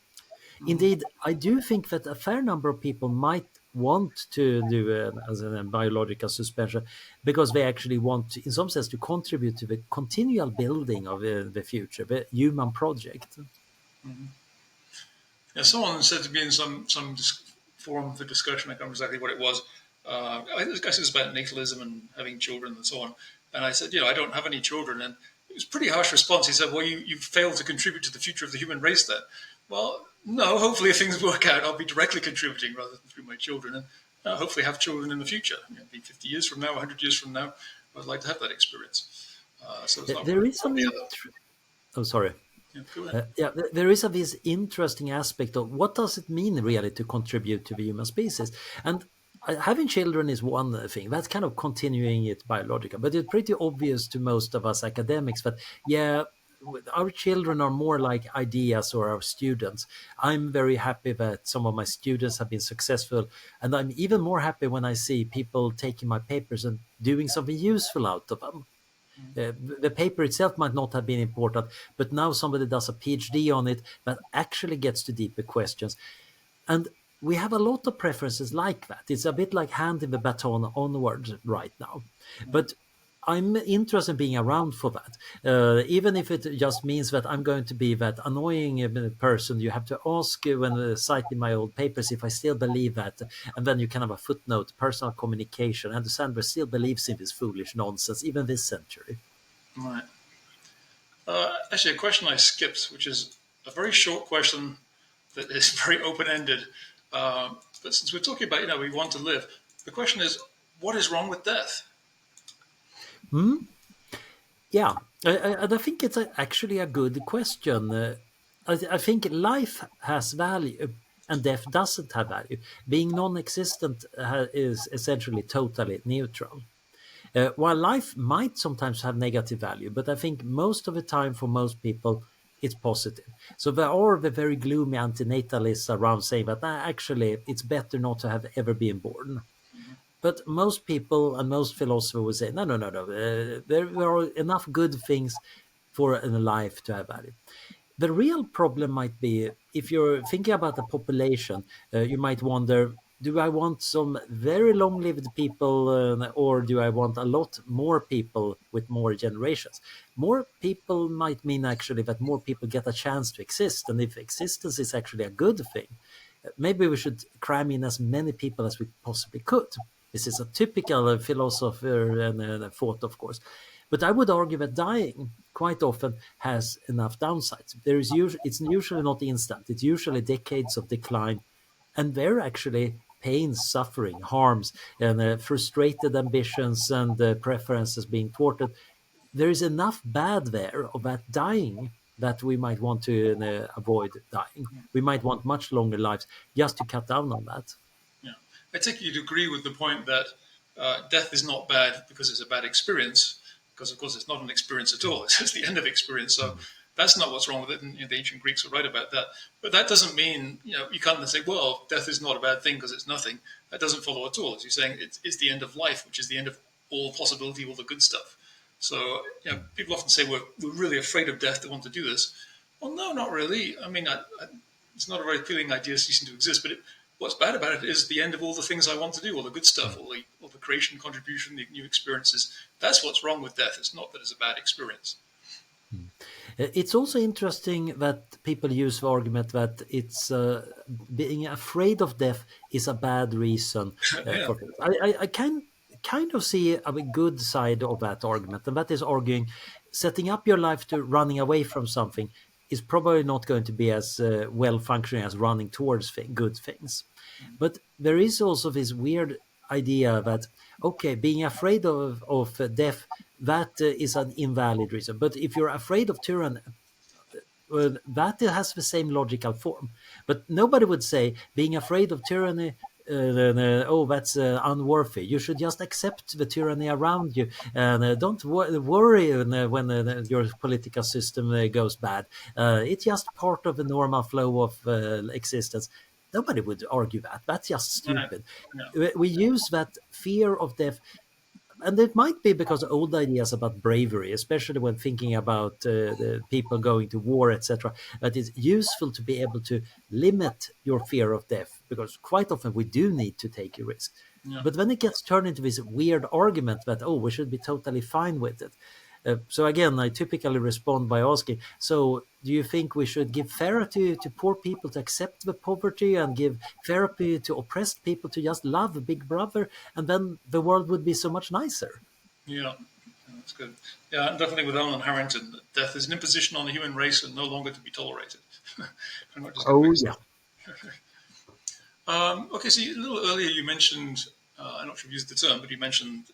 Indeed, I do think that a fair number of people might want to do as a biological suspension because they actually want, in some sense, to contribute to the continual building of the future, the human project. Yeah, someone said to me in some forum for discussion, I can't remember exactly what it was. I guess it was about natalism and having children and so on. And I said, I don't have any children. And it was a pretty harsh response. He said, well, you failed to contribute to the future of the human race then. Well, no, hopefully if things work out, I'll be directly contributing rather than through my children. And hopefully have children in the future. Be 50 years from now, 100 years from now, I'd like to have that experience. So it's not one There is or an. the other. Oh, sorry. Yeah, go ahead. Yeah, there is this interesting aspect of what does it mean really to contribute to the human species, and having children is one thing that's kind of continuing it biological, but it's pretty obvious to most of us academics that yeah, our children are more like ideas or our students. I'm very happy that some of my students have been successful, and I'm even more happy when I see people taking my papers and doing something useful out of them. The paper itself might not have been important, but now somebody does a PhD on it that actually gets to deeper questions. And we have a lot of preferences like that. It's a bit like handing the baton onwards right now. But I'm interested in being around for that, even if it just means that I'm going to be that annoying person you have to ask when citing my old papers if I still believe that, and then you can have a footnote, personal communication, and Sandberg still believes in this foolish nonsense, even this century. Right. Actually, a question I skipped, which is a very short question that is very open-ended. But since we're talking about, we want to live, the question is, what is wrong with death? Hmm? Yeah, and I think it's actually a good question. I think life has value and death doesn't have value. Being non-existent is essentially totally neutral. While life might sometimes have negative value, but I think most of the time for most people, it's positive. So there are the very gloomy antinatalists around saying that actually it's better not to have ever been born. But most people and most philosophers would say, no, no, no, no. There are enough good things for a life to have value. The real problem might be if you're thinking about the population, you might wonder. do I want some very long-lived people, or do I want a lot more people with more generations? More people might mean actually that more people get a chance to exist, and if existence is actually a good thing, maybe we should cram in as many people as we possibly could. This is a typical philosopher and thought, of course. But I would argue that dying quite often has enough downsides. It's usually not instant. It's usually decades of decline, and there actually pains, suffering, harms, and frustrated ambitions and preferences being thwarted. There is enough bad there of that dying that we might want to avoid dying. We might want much longer lives just to cut down on that. Yeah, I take you'd agree with the point that death is not bad because it's a bad experience, because of course it's not an experience at all. It's just the end of experience. So that's not what's wrong with it. And the ancient Greeks are right about that. But that doesn't mean you can't say, well, death is not a bad thing because it's nothing. That doesn't follow at all. As you're saying, it's the end of life, which is the end of all possibility, all the good stuff. So people often say we're really afraid of death to want to do this. Well, no, not really. I mean, it's not a very appealing idea ceasing to exist, but what's bad about it is the end of all the things I want to do, all the good stuff, all the creation, contribution, the new experiences. That's what's wrong with death. It's not that it's a bad experience. It's also interesting that people use the argument that it's being afraid of death is a bad reason Yeah, for things. I can kind of see a good side of that argument, and that is arguing setting up your life to running away from something is probably not going to be as well functioning as running towards good things. But there is also this weird idea that, okay, being afraid of death, that is an invalid reason. But if you're afraid of tyranny, that has the same logical form. But nobody would say being afraid of tyranny, oh, that's unworthy. You should just accept the tyranny around you and don't worry when your political system goes bad. It's just part of the normal flow of existence. Nobody would argue that. That's just right. stupid. Yeah, We use that fear of death, and it might be because of old ideas about bravery, especially when thinking about the people going to war, etc. That it's useful to be able to limit your fear of death, because quite often we do need to take a risk. yeah. But when it gets turned into this weird argument that, oh, we should be totally fine with it. So again, I typically respond by asking, so do you think we should give therapy to poor people to accept the poverty and give therapy to oppressed people to just love Big Brother, and then the world would be so much nicer? Yeah, that's good. Yeah, definitely with Alan Harrington, that death is an imposition on the human race and no longer to be tolerated. Very much as good Oh, ways. yeah. Okay, so a little earlier you mentioned, I'm not sure if you used the term, but you mentioned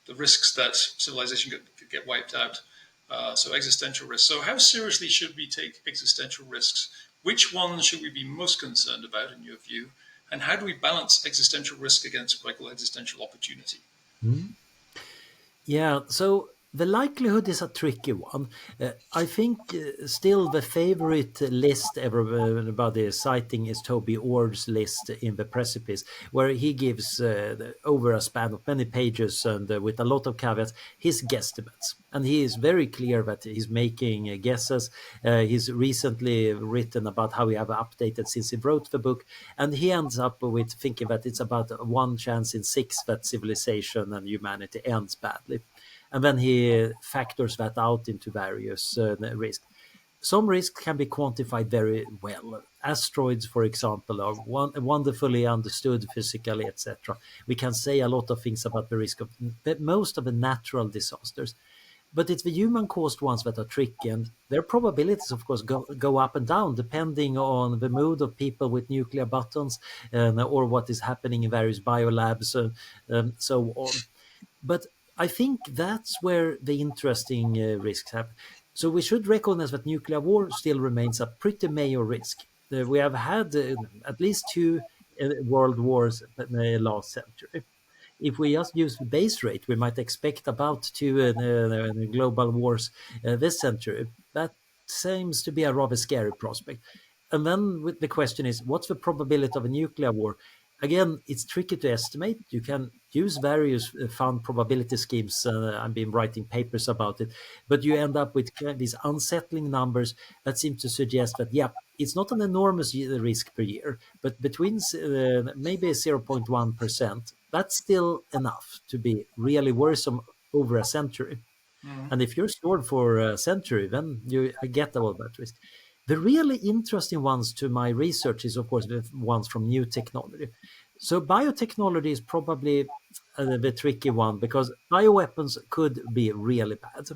the risks that civilization could get wiped out. So existential risks. So how seriously should we take existential risks? Which ones should we be most concerned about in your view? And how do we balance existential risk against what I call existential opportunity? Hmm? Yeah, so the likelihood is a tricky one. I think still the favorite list everybody is citing is Toby Ord's list in The Precipice, where he gives, over a span of many pages and with a lot of caveats, his guesstimates. And he is very clear that he's making guesses. He's recently written about how he have updated since he wrote the book, and he ends up with thinking that it's about one chance in six that civilization and humanity ends badly. And then he factors that out into various risks. Some risks can be quantified very well. Asteroids, for example, are wonderfully understood physically, etc. We can say a lot of things about the risk of most of the natural disasters, but it's the human caused ones that are tricky, and their probabilities, of course, go up and down depending on the mood of people with nuclear buttons, or what is happening in various biolabs, so on. But I think that's where the interesting risks happen. So we should recognize that nuclear war still remains a pretty major risk. We have had at least two world wars in the last century. If we just use the base rate, we might expect about two global wars this century. That seems to be a rather scary prospect. And then the question is, what's the probability of a nuclear war? Again, it's tricky to estimate. You can use various fun probability schemes. I've been writing papers about it, but you end up with these unsettling numbers that seem to suggest that, yeah, It's not an enormous risk per year, but between maybe 0.1%, that's still enough to be really worrisome over a century. Mm. And if you're stored for a century, then you get all that risk. The really interesting ones to my research is, of course, the ones from new technology. So biotechnology is probably the tricky one because bioweapons could be really bad.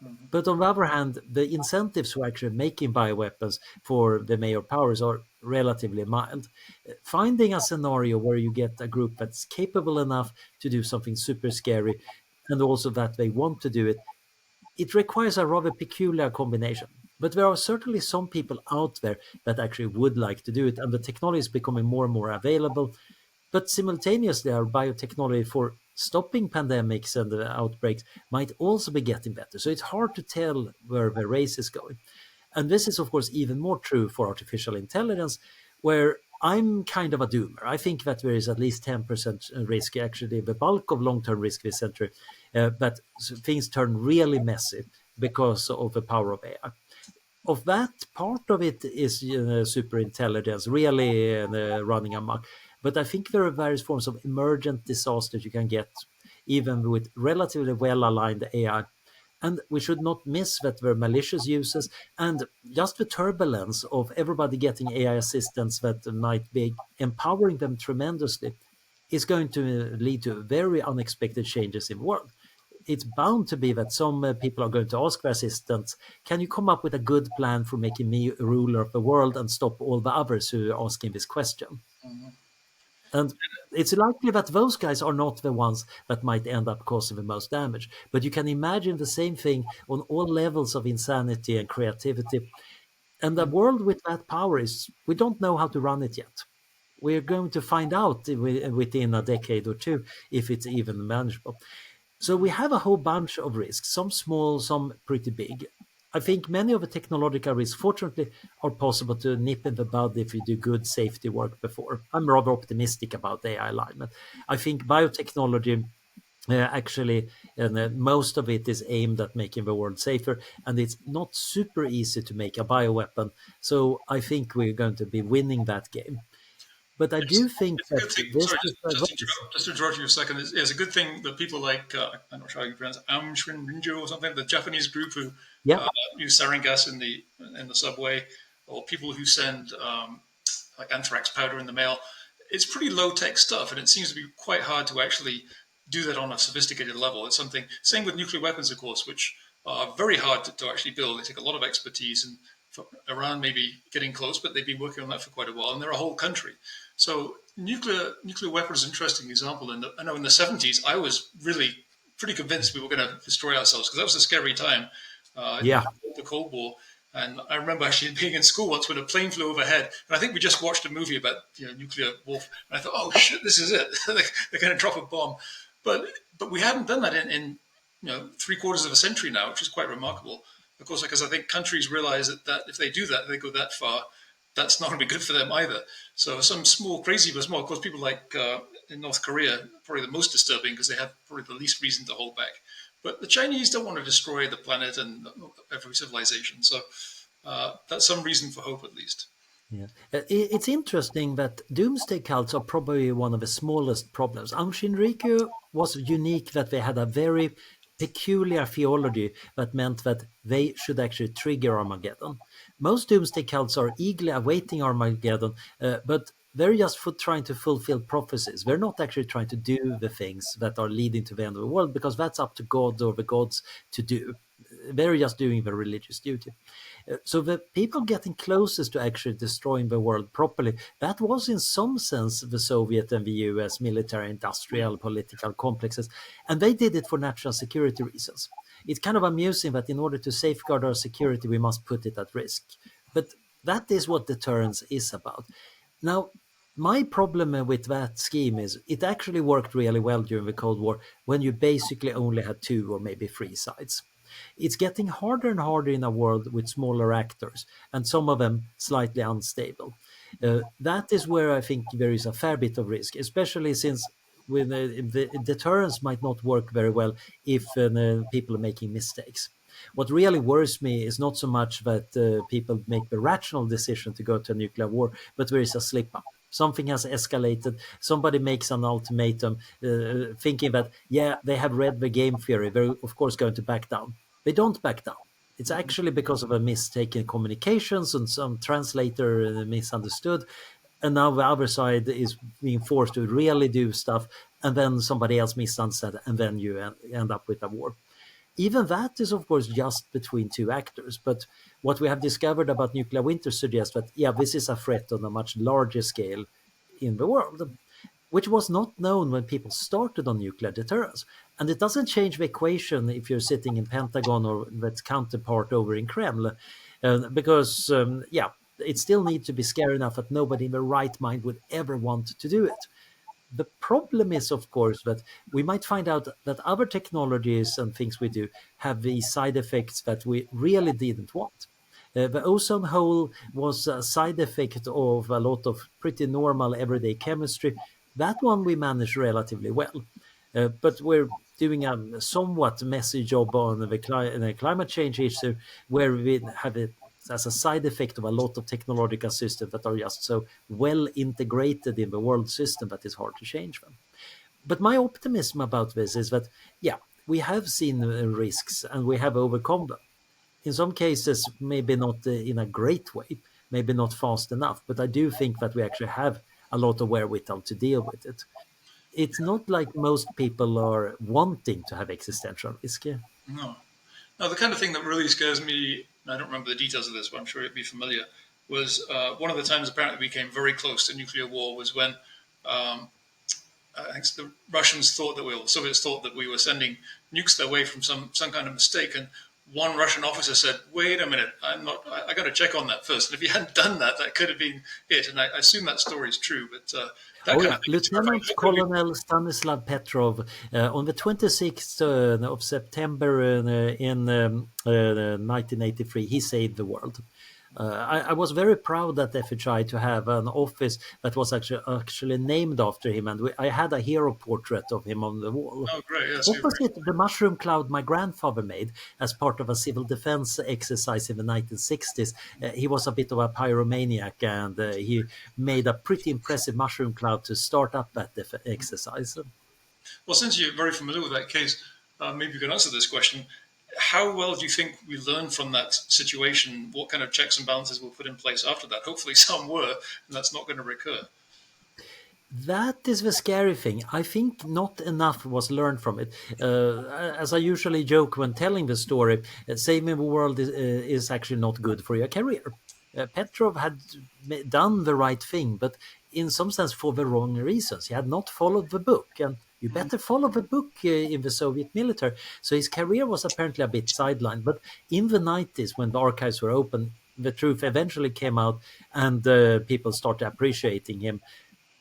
Mm. But on the other hand, the incentives for actually making bioweapons for the major powers are relatively mild. Finding a scenario where you get a group that's capable enough to do something super scary and also that they want to do it, it requires a rather peculiar combination. But there are certainly some people out there that actually would like to do it, and the technology is becoming more and more available. But simultaneously, our biotechnology for stopping pandemics and outbreaks might also be getting better. So it's hard to tell where the race is going. And this is, of course, even more true for artificial intelligence, where I'm kind of a doomer. I think that there is at least 10% risk, actually, the bulk of long term risk this century, that things turn really messy because of the power of AI. Of that, part of it is super intelligence, really running amok. But I think there are various forms of emergent disasters you can get, even with relatively well aligned AI. And we should not miss that there are malicious uses and just the turbulence of everybody getting AI assistants that might be empowering them tremendously is going to lead to very unexpected changes in the world. It's bound to be that some people are going to ask their assistants, can you come up with a good plan for making me ruler of the world and stop all the others who are asking this question? Mm. And it's likely that those guys are not the ones that might end up causing the most damage. But you can imagine the same thing on all levels of insanity and creativity. And a Mm. world with that power is, we don't know how to run it yet. We're going to find out within a decade or two if it's even manageable. So we have a whole bunch of risks, some small, some pretty big. I think many of the technological risks, fortunately, are possible to nip in the bud if you do good safety work before. I'm rather optimistic about AI alignment. I think biotechnology actually, and most of it is aimed at making the world safer, and it's not super easy to make a bioweapon. So I think we're going to be winning that game. But I It's, do think it's a that good thing. this Sorry, is a race. just to interrupt you a second. It's a good thing that people like I'm not sure how you pronounce it, Rinjo or something, the Japanese group who Yeah, uh, use sarin gas in the subway, or people who send like anthrax powder in the mail. It's pretty low tech stuff, and it seems to be quite hard to actually do that on a sophisticated level. It's something. Same with nuclear weapons, of course, which are very hard to actually build. They take a lot of expertise, and Iran may be getting close, but they've been working on that for quite a while, and they're a whole country. So nuclear weapons is an interesting example. And I know in the 70s, I was really pretty convinced we were going to destroy ourselves because that was a scary time, yeah, the Cold War. And I remember actually being in school once when a plane flew overhead, and I think we just watched a movie about nuclear warfare. And I thought, oh shit, this is it. They're going to drop a bomb, but we haven't done that in 3/4 of a century now, which is quite remarkable. Of course, because I think countries realize that if they do that, they go that far, that's not going to be good for them either. So some small, crazy but small. Of course, people like in North Korea, probably the most disturbing because they have probably the least reason to hold back. But the Chinese don't want to destroy the planet and every civilization. So that's some reason for hope, at least. yeah. It's interesting that doomsday cults are probably one of the smallest problems. Aum Shinrikyo was unique that they had a very peculiar theology that meant that they should actually trigger Armageddon. Most doomsday cults are eagerly awaiting Armageddon, but they're just trying to fulfill prophecies. They're not actually trying to do the things that are leading to the end of the world because that's up to God or the gods to do. They're just doing the religious duty. So the people getting closest to actually destroying the world properly, that was in some sense the Soviet and the US military, industrial, political complexes. And they did it for national security reasons. It's kind of amusing that in order to safeguard our security, we must put it at risk. But that is what deterrence is about. Now, my problem with that scheme is it actually worked really well during the Cold War when you basically only had two or maybe three sides. It's getting harder and harder in a world with smaller actors, and some of them slightly unstable. That is where I think there is a fair bit of risk, especially since the deterrence might not work very well if people are making mistakes. What really worries me is not so much that people make the rational decision to go to a nuclear war, but there is a slip up. Something has escalated. Somebody makes an ultimatum, thinking that, yeah, they have read the game theory. They're, of course, going to back down. They don't back down. It's actually because of a mistaken communications and some translator misunderstood. And now the other side is being forced to really do stuff, and then somebody else misunderstands, and then you end up with a war. Even that is, of course, just between two actors. But what we have discovered about nuclear winter suggests that, yeah, this is a threat on a much larger scale in the world, which was not known when people started on nuclear deterrence. And it doesn't change the equation if you're sitting in Pentagon or its counterpart over in Kremlin, because, yeah, it still needs to be scary enough that nobody in their right mind would ever want to do it. The problem is, of course, that we might find out that other technologies and things we do have these side effects that we really didn't want. The ozone hole was a side effect of a lot of pretty normal everyday chemistry. That one we managed relatively well. But we're doing a somewhat messy job on the climate change issue, where we have it as a side effect of a lot of technological systems that are just so well integrated in the world system that it's hard to change them. But my optimism about this is that, yeah, we have seen risks and we have overcome them. In some cases, maybe not in a great way, maybe not fast enough, but I do think that we actually have a lot of wherewithal to deal with it. It's not like most people are wanting to have existential risk. Yeah. No. Now, the kind of thing that really scares me, and I don't remember the details of this, but I'm sure it'd be familiar, was one of the times apparently we came very close to nuclear war was when um, I think the Russians thought that the Soviets thought that we were sending nukes their way from some kind of mistake. And one Russian officer said, "Wait a minute, I'm not. I got to check on that first." And if he hadn't done that, that could have been it. And I assume that story is true, but that Oh, kind yeah. of thing is terrifying. Lieutenant Colonel Stanislav Petrov, on the 26th of September in 1983, he saved the world. I was very proud at FHI to have an office that was actually named after him, and I had a hero portrait of him on the wall. Oh, great! Yes, you're Opposite the mushroom cloud my grandfather made as part of a civil defense exercise in the 1960s, he was a bit of a pyromaniac, and he made a pretty impressive mushroom cloud to start up that exercise. well. Since you're very familiar with that case, maybe you can answer this question. How well do you think we learned from that situation? What kind of checks and balances were put in place after that? Hopefully, some were, and that's not going to recur. That is the scary thing. I think not enough was learned from it. As I usually joke when telling the story, saving the world is actually not good for your career. Petrov had done the right thing, but in some sense for the wrong reasons. He had not followed the book, and you better follow the book in the Soviet military. So his career was apparently a bit sidelined. But in the 90s, when the archives were open, the truth eventually came out, and people started appreciating him.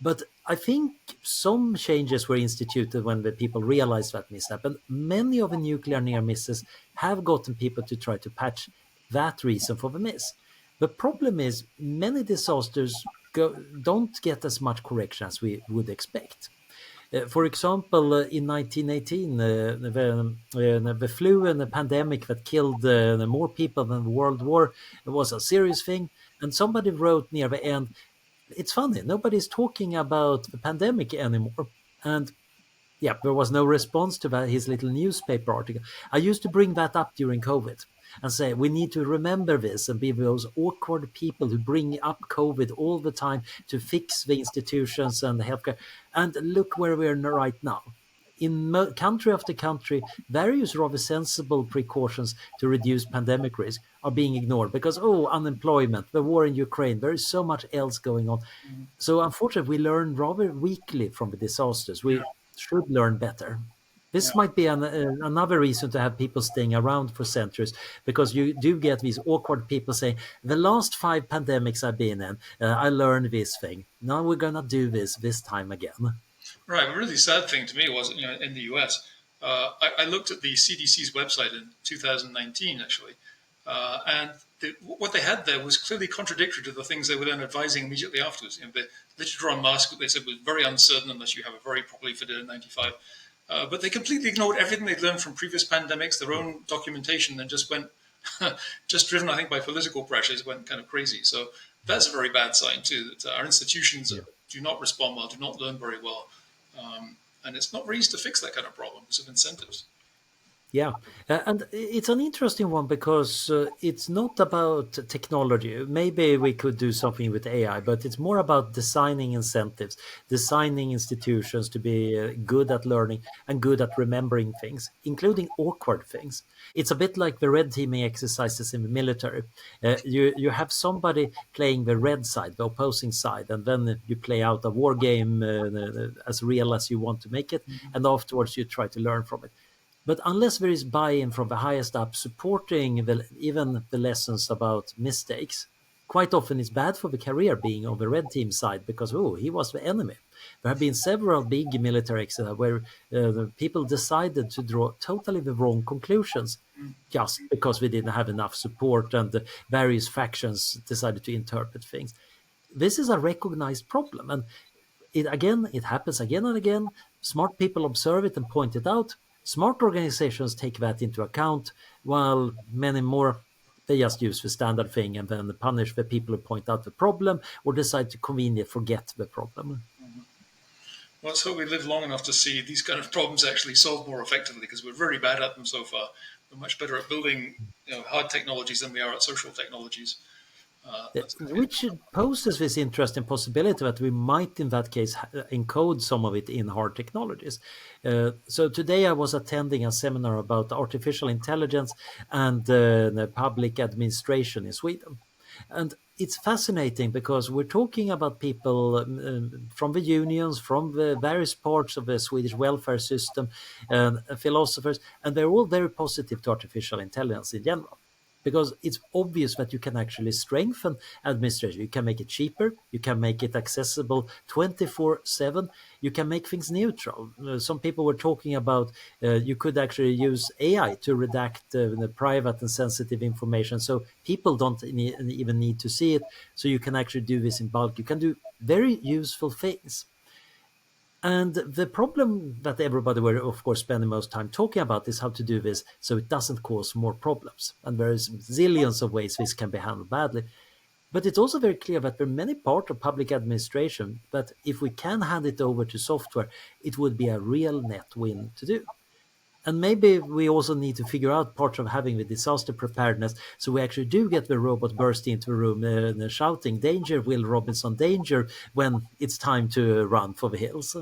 But I think some changes were instituted when the people realized that mishap, and many of the nuclear near misses have gotten people to try to patch that reason for the miss. The problem is many disasters don't get as much correction as we would expect. For example, in 1918, the flu and the pandemic that killed more people than the World War was a serious thing. And somebody wrote near the end, it's funny, nobody's talking about the pandemic anymore. And yeah, there was no response to his little newspaper article. I used to bring that up during COVID and say, we need to remember this and be those awkward people who bring up COVID all the time to fix the institutions and the healthcare. And look where we are right now. In country after country, various rather sensible precautions to reduce pandemic risk are being ignored because, oh, unemployment, the war in Ukraine, there is so much else going on. So unfortunately, we learn rather weakly from the disasters. Yeah, We should learn better. yeah. This might be another reason to have people staying around for centuries, because you do get these awkward people saying, the last 5 pandemics I've been in, I learned this thing. Now we're going to do this time again. Right. A really sad thing to me was, in the US, I looked at the CDC's website in 2019, actually, and what they had there was clearly contradictory to the things they were then advising immediately afterwards. The literature on masks, they said, was very uncertain unless you have a very properly fitted N95. But they completely ignored everything they'd learned from previous pandemics, their own documentation, and just went, just driven, I think, by political pressures, went kind of crazy. So that's a very bad sign too. That our institutions Yeah. do not respond well, do not learn very well, and it's not very easy to fix that kind of problem because of incentives. Yeah, and it's an interesting one because it's not about technology. Maybe we could do something with AI, but it's more about designing incentives, designing institutions to be good at learning and good at remembering things, including awkward things. It's a bit like the red teaming exercises in the military. You have somebody playing the red side, the opposing side, and then you play out a war game as real as you want to make it, and afterwards you try to learn from it. But unless there is buy-in from the highest up supporting even the lessons about mistakes, quite often it's bad for the career being on the red team side because, oh, he was the enemy. There have been several big military accidents where the people decided to draw totally the wrong conclusions just because we didn't have enough support and the various factions decided to interpret things. This is a recognized problem. And it happens again and again. Smart people observe it and point it out. Smart organizations take that into account, while many more they just use the standard thing and then punish the people who point out the problem or decide to conveniently forget the problem. Well, let's hope we live long enough to see these kind of problems actually solved more effectively because we're very bad at them so far. We're much better at building hard technologies than we are at social technologies. That's going to be Which poses this interesting possibility that we might, in that case, encode some of it in hard technologies. So today I was attending a seminar about artificial intelligence and the public administration in Sweden. And it's fascinating because we're talking about people from the unions, from the various parts of the Swedish welfare system, philosophers, and they're all very positive to artificial intelligence in general because it's obvious that you can actually strengthen administration. You can make it cheaper, you can make it accessible 24/7, you can make things neutral. Some people were talking about you could actually use AI to redact the private and sensitive information so people don't even need to see it. So you can actually do this in bulk. You can do very useful things. And the problem that everybody were, of course, spending most time talking about is how to do this so it doesn't cause more problems. And there's zillions of ways this can be handled badly. But it's also very clear that there are many parts of public administration that if we can hand it over to software, it would be a real net win to do. And maybe we also need to figure out parts of having the disaster preparedness so we actually do get the robot bursting into the room shouting, "Danger, Will Robinson, danger," when it's time to run for the hills.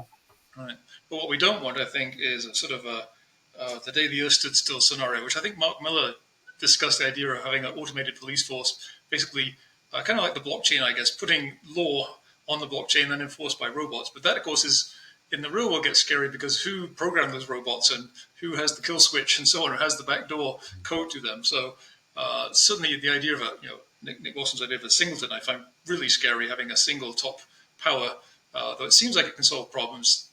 right. But what we don't want, I think, is a sort of the day the Earth stood still scenario, which I think Mark Miller discussed the idea of having an automated police force, basically kind of like the blockchain, I guess, putting law on the blockchain and enforced by robots. But that, of course, is in the real world gets scary because who programmed those robots and who has the kill switch and so on, or has the backdoor code to them. So certainly the idea of Nick Watson's idea of a singleton, I find really scary, having a single top power. Though it seems like it can solve problems,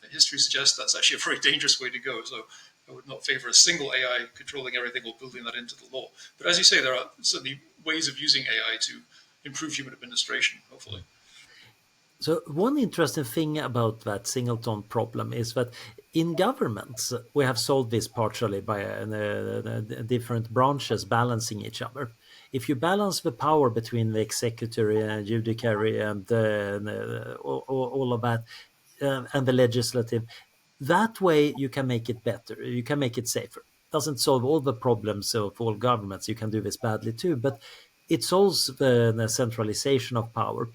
history suggests that's actually a very dangerous way to go. So I would not favor a single AI controlling everything or building that into the law. But as you say, there are certainly ways of using AI to improve human administration, hopefully. So one interesting thing about that singleton problem is that in governments we have solved this partially by different branches balancing each other. If you balance the power between the executive and judiciary and all of that, and the legislative, that way you can make it better. You can make it safer. Doesn't solve all the problems of all governments. You can do this badly too, but it solves the centralization of power.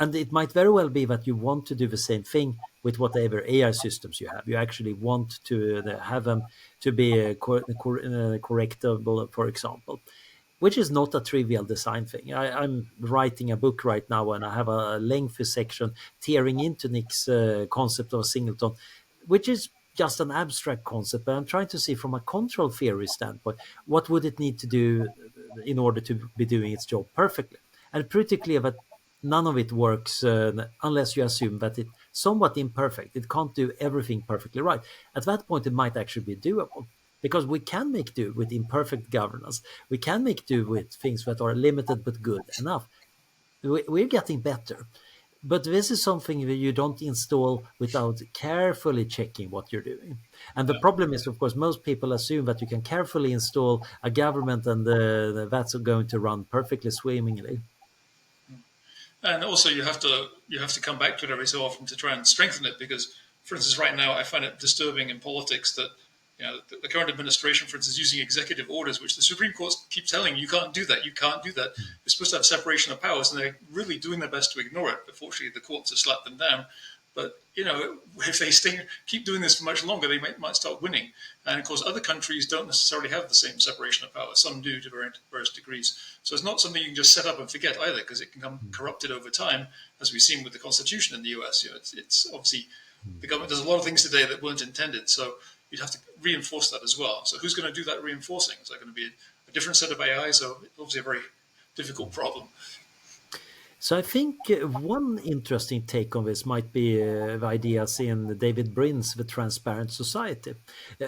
And it might very well be that you want to do the same thing with whatever AI systems you have. You actually want to have them to be correctable, for example, which is not a trivial design thing. I'm writing a book right now and I have a lengthy section tearing into Nick's concept of a singleton, which is just an abstract concept, but I'm trying to see from a control theory standpoint, what would it need to do in order to be doing its job perfectly? And pretty clear that none of it works unless you assume that it's somewhat imperfect. It can't do everything perfectly right. At that point, it might actually be doable because we can make do with imperfect governance. We can make do with things that are limited but good enough. We're getting better. But this is something that you don't install without carefully checking what you're doing. And the Yeah. problem is, of course, most people assume that you can carefully install a government and that's going to run perfectly swimmingly. And also, you have to come back to it every so often to try and strengthen it. Because, for instance, right now I find it disturbing in politics that the current administration, for instance, is using executive orders, which the Supreme Court keeps telling you can't do that. You can't do that. You're supposed to have separation of powers, and they're really doing their best to ignore it. But fortunately, the courts have slapped them down. But if they keep doing this for much longer, they might start winning. And of course, other countries don't necessarily have the same separation of powers. Some do to various degrees. So it's not something you can just set up and forget either, because it can become corrupted over time, as we've seen with the Constitution in the US. It's obviously the government does a lot of things today that weren't intended. So you'd have to reinforce that as well. So who's going to do that reinforcing? Is that going to be a different set of AI? So obviously a very difficult problem. So I think one interesting take on this might be the ideas in David Brin's The Transparent Society,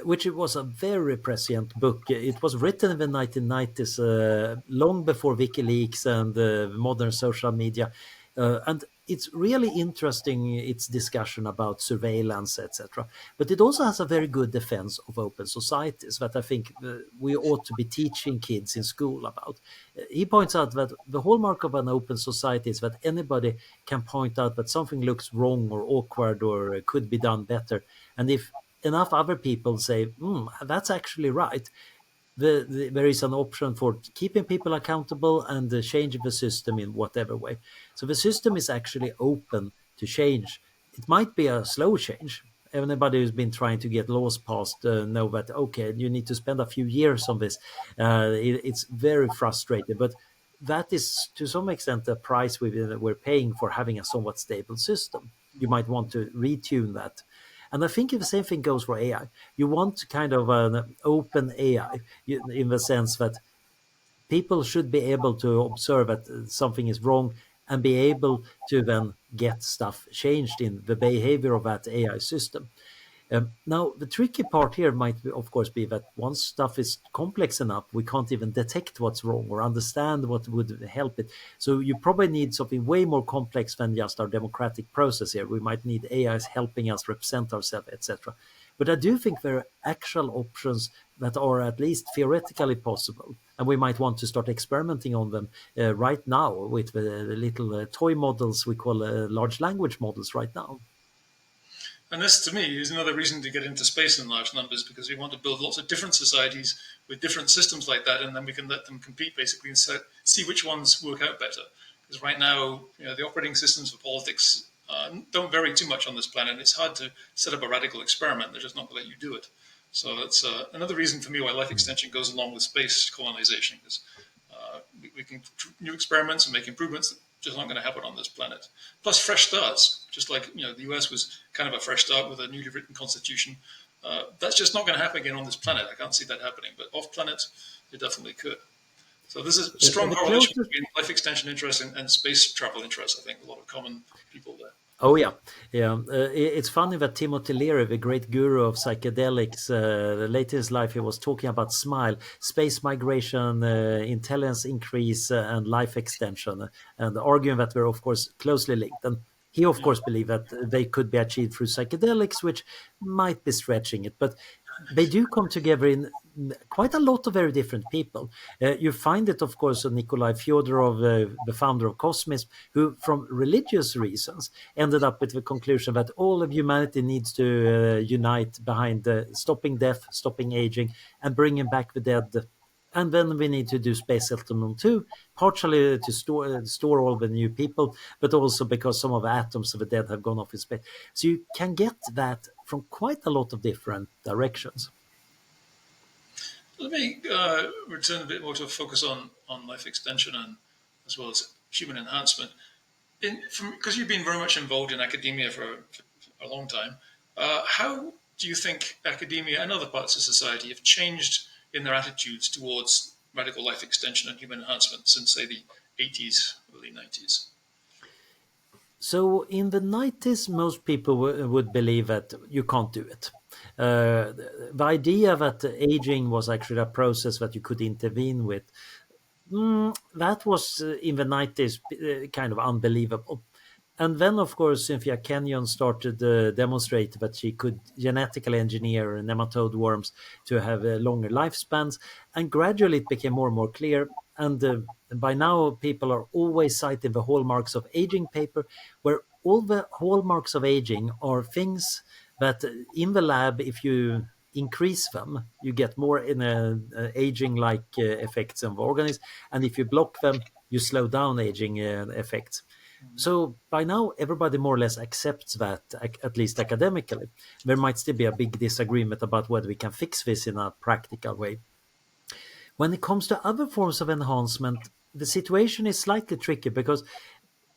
which it was a very prescient book. It was written in the 1990s, long before WikiLeaks and modern social media. And it's really interesting, its discussion about surveillance, etc. But it also has a very good defense of open societies that I think we ought to be teaching kids in school about. He points out that the hallmark of an open society is that anybody can point out that something looks wrong or awkward or could be done better. And if enough other people say, that's actually right, there is an option for keeping people accountable and changing the system in whatever way. So the system is actually open to change. It might be a slow change. Anybody who's been trying to get laws passed know that, okay, you need to spend a few years on this. It's very frustrating, but that is to some extent the price we're paying for having a somewhat stable system. You might want to retune that. And I think the same thing goes for AI. You want kind of an open AI in the sense that people should be able to observe that something is wrong and be able to then get stuff changed in the behavior of that AI system. Now, the tricky part here might, of course, be that once stuff is complex enough, we can't even detect what's wrong or understand what would help it. So you probably need something way more complex than just our democratic process here. We might need AIs helping us represent ourselves, etc. But I do think there are actual options that are at least theoretically possible, and we might want to start experimenting on them right now with the little toy models we call large language models right now. And this, to me, is another reason to get into space in large numbers, because we want to build lots of different societies with different systems like that, and then we can let them compete basically and see which ones work out better. Because right now, the operating systems for politics don't vary too much on this planet. It's hard to set up a radical experiment. They're just not going to let you do it. So that's another reason for me why life extension goes along with space colonization, because we can do new experiments and make improvements that just aren't going to happen on this planet. Plus, fresh starts, just like the US was kind of a fresh start with a newly written constitution. That's just not going to happen again on this planet. I can't see that happening. But off planet, it definitely could. So there's a strong The correlation closest between life extension interests and space travel interests. I think a lot of common people there. Oh yeah, yeah. It's funny that Timothy Leary, the great guru of psychedelics, late in his life, he was talking about SMILE, space migration, intelligence increase, and life extension, and arguing that they're of course closely linked. And he, of Yeah. course, believed that they could be achieved through psychedelics, which might be stretching it, but they do come together in quite a lot of very different people. You find it, of course, in Nikolai Fyodorov, the founder of Cosmos, who, from religious reasons, ended up with the conclusion that all of humanity needs to unite behind stopping death, stopping aging, and bringing back the dead. And then we need to do space settlement too, partially to store all the new people, but also because some of the atoms of the dead have gone off in space. So you can get that from quite a lot of different directions. Let me return a bit more to a focus on life extension and as well as human enhancement. Because you've been very much involved in academia for a long time, how do you think academia and other parts of society have changed in their attitudes towards radical life extension and human enhancement since, say, the 80s, early 90s? So in the 90s, most people would believe that you can't do it. The idea that aging was actually a process that you could intervene with, that was in the 90s kind of unbelievable. And then, of course, Cynthia Kenyon started to demonstrate that she could genetically engineer nematode worms to have longer lifespans. And gradually it became more and more clear. And by now, people are always citing the hallmarks of aging paper, where all the hallmarks of aging are things that in the lab, if you increase them, you get more in aging like effects of the organism. And if you block them, you slow down aging effects. So by now, everybody more or less accepts that, at least academically. There might still be a big disagreement about whether we can fix this in a practical way. When it comes to other forms of enhancement, the situation is slightly tricky because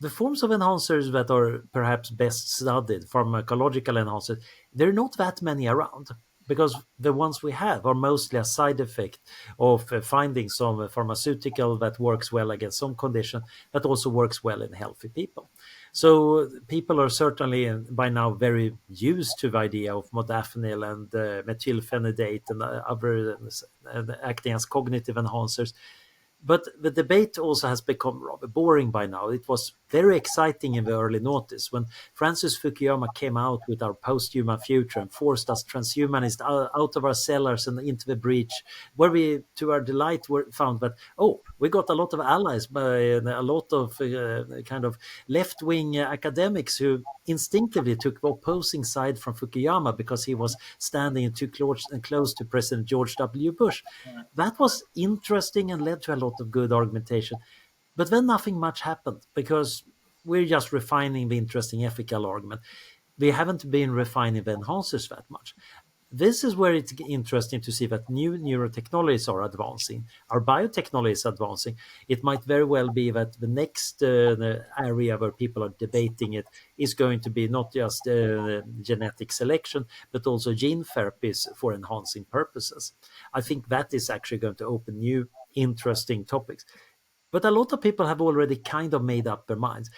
the forms of enhancers that are perhaps best studied, pharmacological enhancers, there are not that many around because the ones we have are mostly a side effect of finding some pharmaceutical that works well against some condition that also works well in healthy people. So people are certainly by now very used to the idea of modafinil and methylphenidate and other acting as cognitive enhancers. But the debate also has become rather boring by now. It was very exciting in the early noughties when Francis Fukuyama came out with our post-human future and forced us transhumanists out of our cellars and into the breach, where we, to our delight, found that, oh, we got a lot of allies by a lot of kind of left-wing academics who instinctively took the opposing side from Fukuyama because he was standing too close to President George W. Bush. That was interesting and led to a lot of good argumentation. But then nothing much happened because we're just refining the interesting ethical argument. We haven't been refining the enhancers that much. This is where it's interesting to see that new neurotechnologies are advancing. Our biotechnology is advancing. It might very well be that the next area where people are debating it is going to be not just genetic selection, but also gene therapies for enhancing purposes. I think that is actually going to open new interesting topics. But a lot of people have already kind of made up their minds.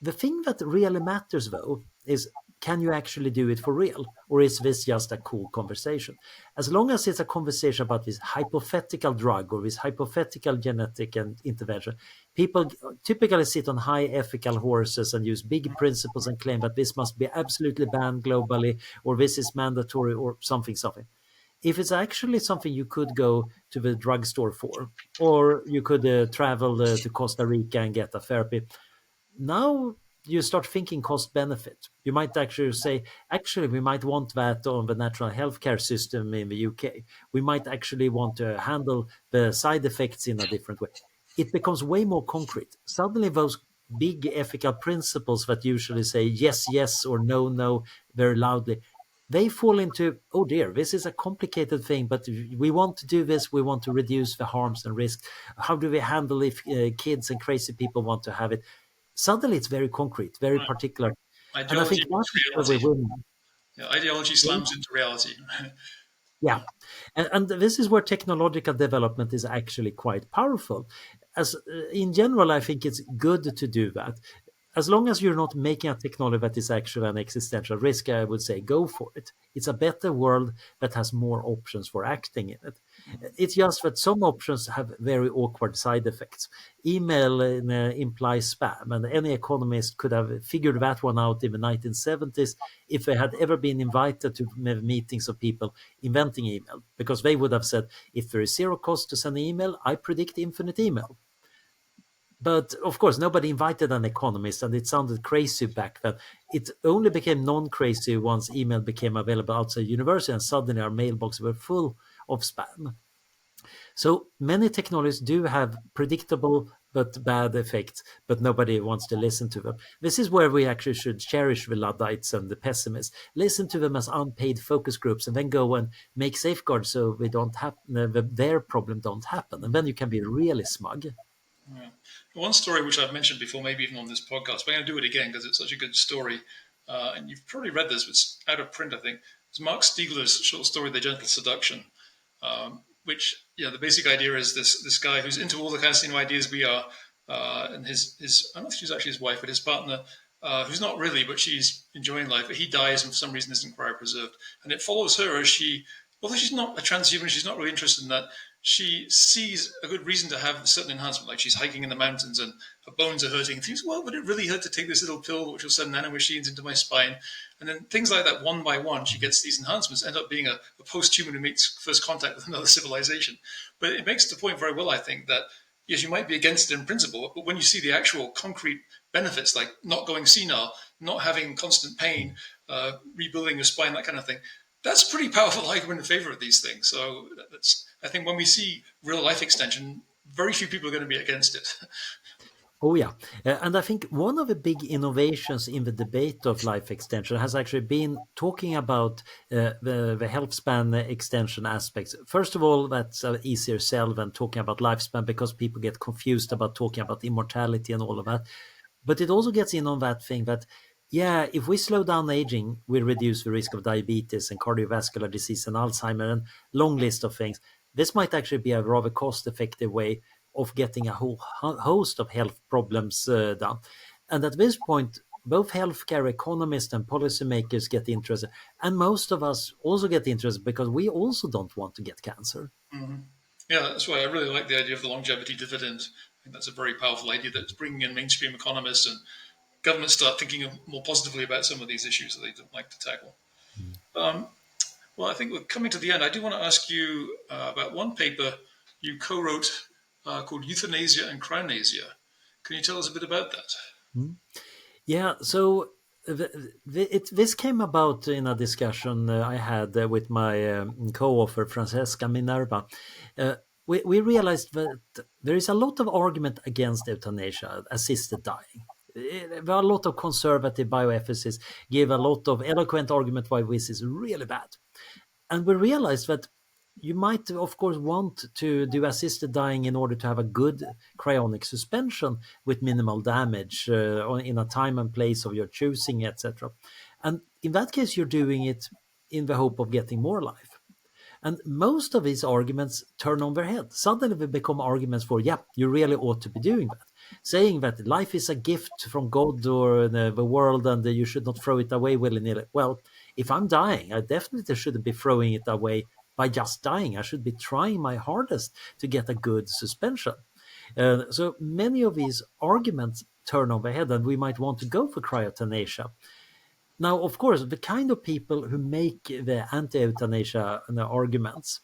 The thing that really matters, though, is can you actually do it for real? Or is this just a cool conversation? As long as it's a conversation about this hypothetical drug or this hypothetical genetic intervention, people typically sit on high ethical horses and use big principles and claim that this must be absolutely banned globally, or this is mandatory, or something, something. If it's actually something you could go to the drugstore for, or you could travel to Costa Rica and get a therapy, now you start thinking cost benefit. You might actually say, actually, we might want that on the national healthcare system in the UK. We might actually want to handle the side effects in a different way. It becomes way more concrete. Suddenly, those big ethical principles that usually say yes, yes, or no, no, very loudly, they fall into, oh dear, this is a complicated thing, but we want to do this. We want to reduce the harms and risks. How do we handle if kids and crazy people want to have it? Suddenly it's very concrete, very Right. particular. And I Ideology think that meets is where we reality. win. Yeah, ideology slams into reality. Yeah. And this is where technological development is actually quite powerful. As in general, I think it's good to do that. As long as you're not making a technology that is actually an existential risk, I would say go for it. It's a better world that has more options for acting in it. It's just that some options have very awkward side effects. Email implies spam, and any economist could have figured that one out in the 1970s if they had ever been invited to meetings of people inventing email, because they would have said, if there is zero cost to send an email, I predict infinite email. But of course, nobody invited an economist, and it sounded crazy back then. It only became non-crazy once email became available outside university, and suddenly our mailboxes were full of spam. So many technologies do have predictable but bad effects, but nobody wants to listen to them. This is where we actually should cherish the Luddites and the pessimists, listen to them as unpaid focus groups, and then go and make safeguards so we don't their problem don't happen. And then you can be really smug. Yeah. One story which I've mentioned before, maybe even on this podcast, but I'm going to do it again because it's such a good story. And you've probably read this, but it's out of print, I think. It's Mark Stiegler's short story, The Gentle Seduction, which, yeah, the basic idea is this guy who's into all the kind of same ideas we are, and his I don't know if she's actually his wife, but his partner, who's not really, but she's enjoying life, but he dies and for some reason isn't cryopreserved. And it follows her as she, although she's not a transhuman, she's not really interested in that. she sees a good reason to have a certain enhancement, like she's hiking in the mountains and her bones are hurting. And thinks, well, would it really hurt to take this little pill which will send nanomachines into my spine? And then things like that, one by one, she gets these enhancements, end up being a post-human who makes first contact with another civilization. But it makes the point very well, I think, that yes, you might be against it in principle, but when you see the actual concrete benefits, like not going senile, not having constant pain, rebuilding your spine, that kind of thing, that's a pretty powerful argument in favor of these things. So that's, I think, when we see real life extension, very few people are going to be against it. Oh, yeah. And I think one of the big innovations in the debate of life extension has actually been talking about the health span extension aspects. First of all, that's an easier sell than talking about lifespan because people get confused about talking about immortality and all of that. But it also gets in on that thing that, yeah, if we slow down aging, we reduce the risk of diabetes and cardiovascular disease and Alzheimer and long list of things. This might actually be a rather cost-effective way of getting a whole host of health problems done. And at this point, both healthcare economists and policymakers get interested, and most of us also get interested because we also don't want to get cancer. Mm-hmm. Yeah, that's why I really like the idea of the longevity dividend. I think that's a very powerful idea that's bringing in mainstream economists and governments start thinking more positively about some of these issues that they don't like to tackle. Mm. Um, well, I think we're coming to the end. I do want to ask you about one paper you co-wrote called Euthanasia and Cryonesia. Can you tell us a bit about that? Mm. Yeah, so this came about in a discussion I had with my co-author Francesca Minerva. Uh, we realized that there is a lot of argument against euthanasia, assisted dying. There are a lot of conservative bioethicists give a lot of eloquent argument why this is really bad. And we realized that you might, of course, want to do assisted dying in order to have a good cryonic suspension with minimal damage in a time and place of your choosing, etc. And in that case, you're doing it in the hope of getting more life. And most of these arguments turn on their head. Suddenly they become arguments for, yeah, you really ought to be doing that. Saying that life is a gift from God or the world and you should not throw it away willy-nilly. Well, if I'm dying, I definitely shouldn't be throwing it away by just dying. I should be trying my hardest to get a good suspension. So many of these arguments turn on their head and we might want to go for cryoeuthanasia. Now, of course, the kind of people who make the anti-euthanasia arguments,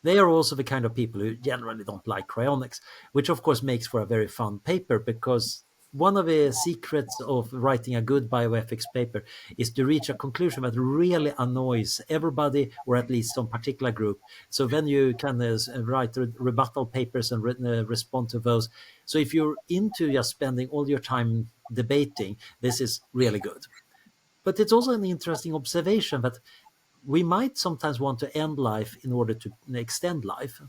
they are also the kind of people who generally don't like cryonics, which of course makes for a very fun paper because one of the secrets of writing a good bioethics paper is to reach a conclusion that really annoys everybody or at least some particular group. So then you can write rebuttal papers and respond to those. So if you're into just spending all your time debating, this is really good. But it's also an interesting observation that we might sometimes want to end life in order to extend life.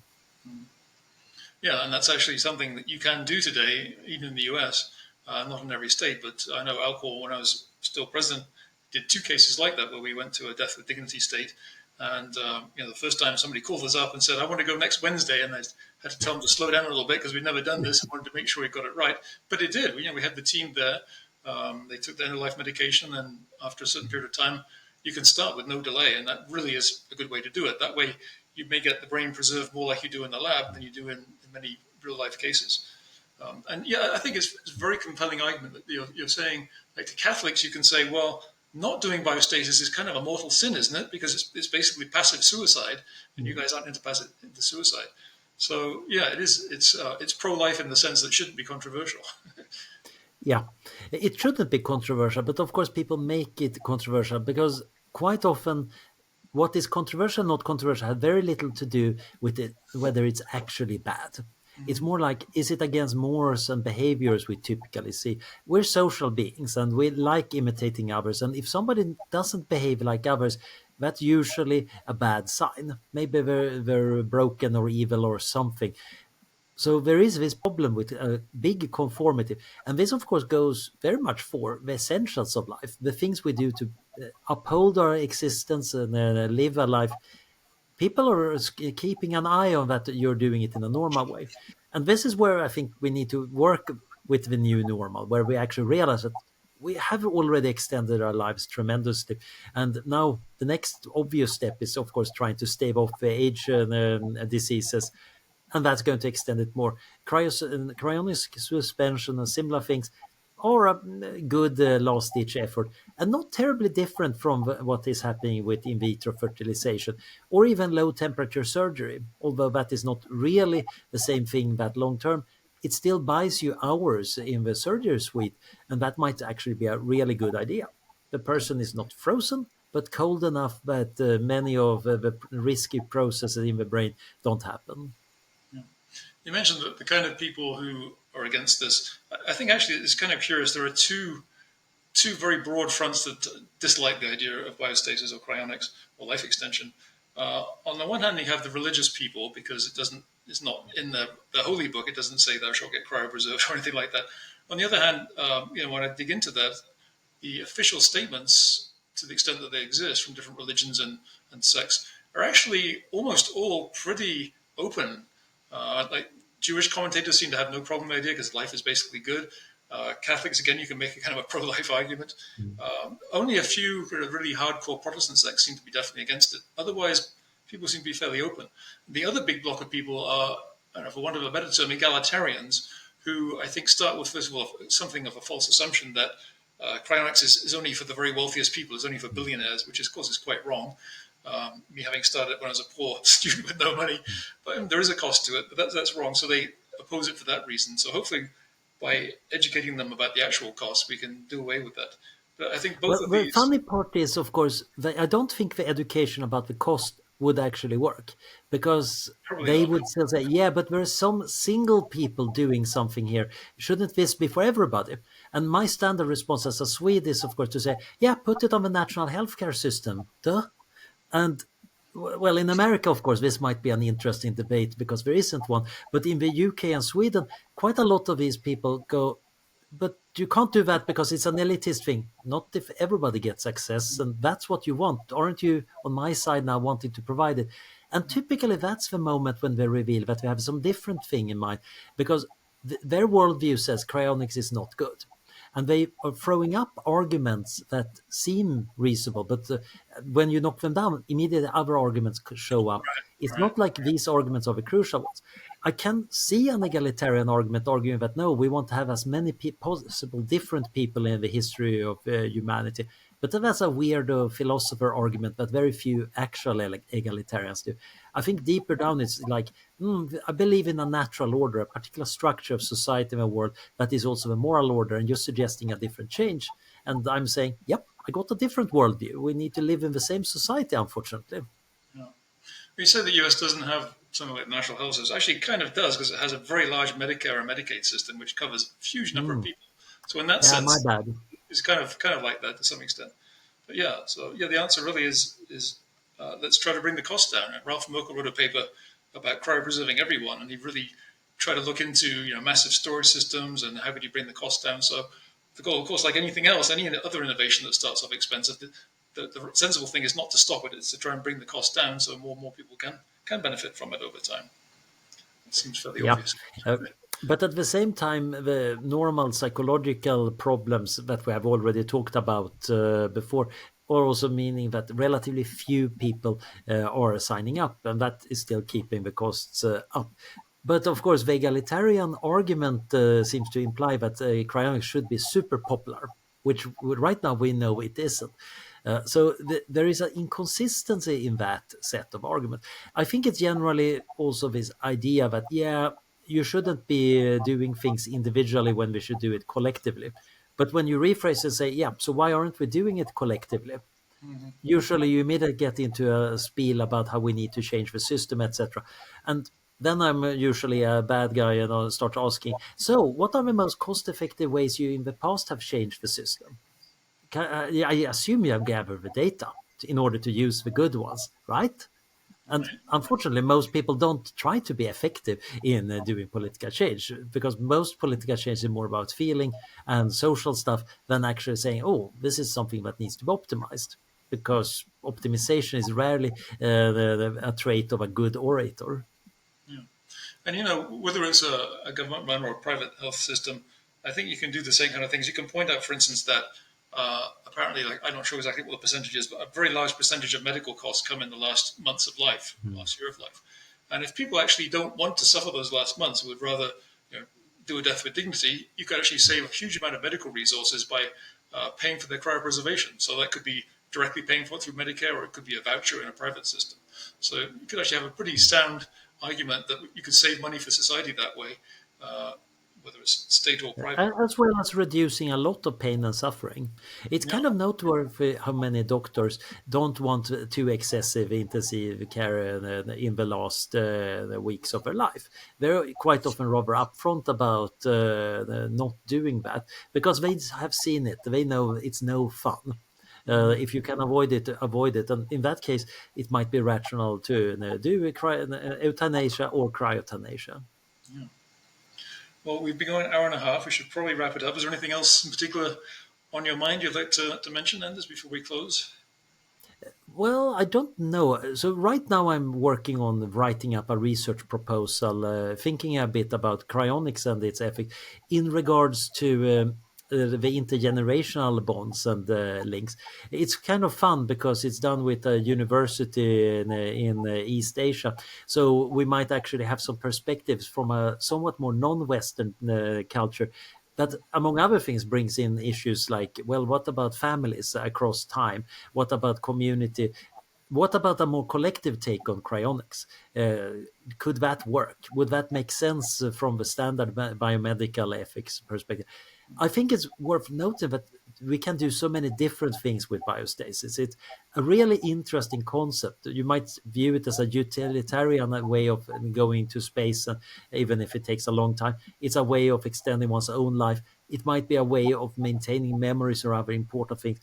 Yeah, and that's actually something that you can do today, even in the US. Not in every state, but I know Alcor, when I was still president, did two cases like that where we went to a death with dignity state. And the first time somebody called us up and said, "I want to go next Wednesday," and I had to tell them to slow down a little bit because we'd never done this. I wanted to make sure we got it right, but it did. We had the team there. They took the end of life medication, and after a certain period of time, you can start with no delay, and that really is a good way to do it. That way, you may get the brain preserved more like you do in the lab than you do in many real life cases. And yeah, I think it's a very compelling argument that you're saying, like to Catholics, you can say, well, not doing biostasis is kind of a mortal sin, isn't it? Because it's basically passive suicide, and you guys aren't into suicide. So yeah, it is. It's pro-life in the sense that it shouldn't be controversial. Yeah, it shouldn't be controversial, but of course people make it controversial because quite often what is controversial, not controversial, has very little to do with it, whether it's actually bad. It's more like, is it against mores and behaviors we typically see? We're social beings and we like imitating others. And if somebody doesn't behave like others, that's usually a bad sign. Maybe they're broken or evil or something. So there is this problem with big conformity. And this, of course, goes very much for the essentials of life, the things we do to uphold our existence and live a life. People are keeping an eye on that you're doing it in a normal way. And this is where I think we need to work with the new normal, where we actually realize that we have already extended our lives tremendously. And now the next obvious step is, of course, trying to stave off the age diseases. and that's going to extend it more. Cryonic suspension and similar things are a good last-ditch effort, and not terribly different from what is happening with in vitro fertilization or even low-temperature surgery. Although that is not really the same thing that long-term, it still buys you hours in the surgery suite, and that might actually be a really good idea. The person is not frozen, but cold enough that many of the risky processes in the brain don't happen. You mentioned that the kind of people who are against this. I think actually it's kind of curious. There are two very broad fronts that dislike the idea of biostasis or cryonics or life extension. On the one hand, you have the religious people because it's not in the holy book. It doesn't say thou shalt get cryopreserved or anything like that. On the other hand, when I dig into that, the official statements, to the extent that they exist from different religions and sects, are actually almost all pretty open. Like Jewish commentators seem to have no problem with the idea because life is basically good. Catholics, again, you can make a kind of a pro-life argument. Only a few really hardcore Protestant sects seem to be definitely against it. Otherwise, people seem to be fairly open. The other big block of people are, I don't know, for want of a better term, egalitarians, who I think start with, first of all, something of a false assumption that cryonics is only for the very wealthiest people, it's only for billionaires, which of course is quite wrong. Me having started when I was a poor student with no money, but there is a cost to it, but that's wrong. So they oppose it for that reason. So hopefully, by educating them about the actual cost, we can do away with that. But I think both Well, of the these funny part is, of course, that I don't think the education about the cost would actually work because probably they not. would still say, yeah, but there are some single people doing something here. Shouldn't this be for everybody? And my standard response as a Swede is, of course, to say, yeah, put it on the national healthcare system. Duh. And well, in America, of course, this might be an interesting debate because there isn't one. But in the UK and Sweden, quite a lot of these people go, but you can't do that because it's an elitist thing. Not if everybody gets access, and that's what you want. Aren't you on my side now wanting to provide it? And typically that's the moment when they reveal that we have some different thing in mind because their worldview says cryonics is not good. And they are throwing up arguments that seem reasonable, but when you knock them down, immediately other arguments could show up. It's Right. not like these arguments are the crucial ones. I can see an egalitarian argument arguing that no, we want to have as many possible different people in the history of humanity. But that's a weird philosopher argument that very few actual egalitarians do. I think deeper down it's like, I believe in a natural order, a particular structure of society and the world that is also a moral order, and you're suggesting a different change. And I'm saying, yep, I got a different worldview. We need to live in the same society, unfortunately. Yeah. You said the US doesn't have something like the national health service. Actually, it kind of does because it has a very large Medicare and Medicaid system, which covers a huge number of Mm. people. So in that Yeah, my sense, bad. it's kind of like that to some extent. But yeah, so yeah, the answer really is let's try to bring the cost down. Ralph Merkel wrote a paper about cryopreserving everyone, and he really tried to look into massive storage systems and how could you bring the cost down. So the goal, of course, like anything else, any other innovation that starts off expensive, the sensible thing is not to stop it; it's to try and bring the cost down so more and more people can benefit from it over time. It seems fairly Yeah. obvious. Uh, but at the same time, the normal psychological problems that we have already talked about before are also meaning that relatively few people are signing up, and that is still keeping the costs up. But of course, the egalitarian argument seems to imply that cryonics should be super popular, which right now we know it isn't. There is an inconsistency in that set of arguments. I think it's generally also this idea that, yeah, you shouldn't be doing things individually when we should do it collectively. But when you rephrase and say, yeah, so why aren't we doing it collectively? Mm-hmm. Usually you immediately get into a spiel about how we need to change the system, etc. And then I'm usually a bad guy and I'll start asking, so what are the most cost-effective ways you in the past have changed the system? I assume you have gathered the data in order to use the good ones, right? And Right. unfortunately, most people don't try to be effective in doing political change because most political change is more about feeling and social stuff than actually saying, oh, this is something that needs to be optimized. Because optimization is rarely a trait of a good orator. Yeah. And whether it's a government run or a private health system, I think you can do the same kind of things. You can point out, for instance, that apparently, like I'm not sure exactly what the percentage is, but a very large percentage of medical costs come in the last months of life, Hmm. last year of life. And if people actually don't want to suffer those last months, would rather do a death with dignity, you could actually save a huge amount of medical resources by paying for their cryopreservation. So that could be directly paying for it through Medicare, or it could be a voucher in a private system. So you could actually have a pretty sound argument that you could save money for society that way, uh, whether it's state or private. As well as reducing a lot of pain and suffering. It's Yeah. kind of noteworthy how many doctors don't want too excessive intensive care in the last the weeks of their life. They're quite often rather upfront about not doing that because they have seen it. They know it's no fun. If you can avoid it, avoid it. And in that case, it might be rational to do euthanasia or cryothanasia. Yeah. Well, we've been going an hour and a half. We should probably wrap it up. Is there anything else in particular on your mind you'd like to mention, Anders, before we close? Well, I don't know. So right now I'm working on writing up a research proposal, thinking a bit about cryonics and its effect in regards to the intergenerational bonds and links. It's kind of fun because it's done with a university in East Asia. So we might actually have some perspectives from a somewhat more non-Western culture that, among other things, brings in issues like, well, what about families across time? What about community? What about a more collective take on cryonics? Could that work? Would that make sense from the standard biomedical ethics perspective? I think it's worth noting that we can do so many different things with biostasis. It's a really interesting concept. You might view it as a utilitarian way of going to space, even if it takes a long time. It's a way of extending one's own life. It might be a way of maintaining memories or other important things.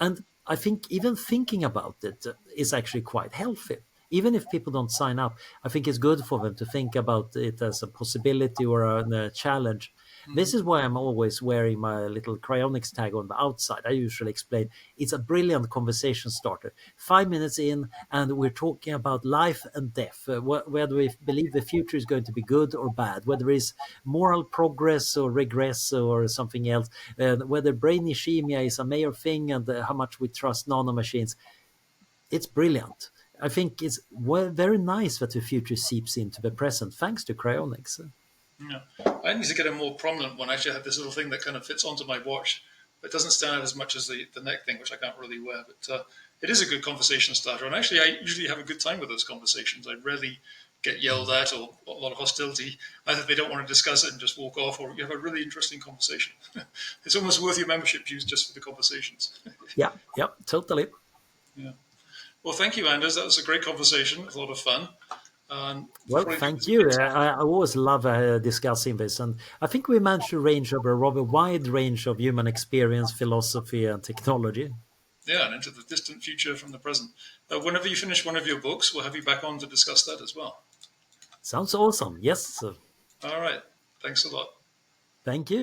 And I think even thinking about it is actually quite healthy. Even if people don't sign up, I think it's good for them to think about it as a possibility or a challenge. This is why I'm always wearing my little cryonics tag on the outside. I usually explain it's a brilliant conversation starter. 5 minutes in, and we're talking about life and death, whether we believe the future is going to be good or bad, whether it's moral progress or regress or something else, whether brain ischemia is a major thing, and how much we trust nanomachines. It's brilliant. I think it's very nice that the future seeps into the present thanks to cryonics. Yeah. I need to get a more prominent one. Actually, I have this little thing that kind of fits onto my watch. It doesn't stand out as much as the neck thing, which I can't really wear. But it is a good conversation starter. And actually, I usually have a good time with those conversations. I rarely get yelled at or a lot of hostility. Either they don't want to discuss it and just walk off, or you have a really interesting conversation. It's almost worth your membership dues just for the conversations. Yeah, yeah, totally. Yeah. Well, thank you, Anders. That was a great conversation. It was a lot of fun. Well, Probably thank you. people. I always love discussing this, and I think we managed to range over a rather wide range of human experience, philosophy, and technology. Yeah, and into the distant future from the present. Whenever you finish one of your books, we'll have you back on to discuss that as well. Sounds awesome. Yes, All right. Thanks a lot. thank you.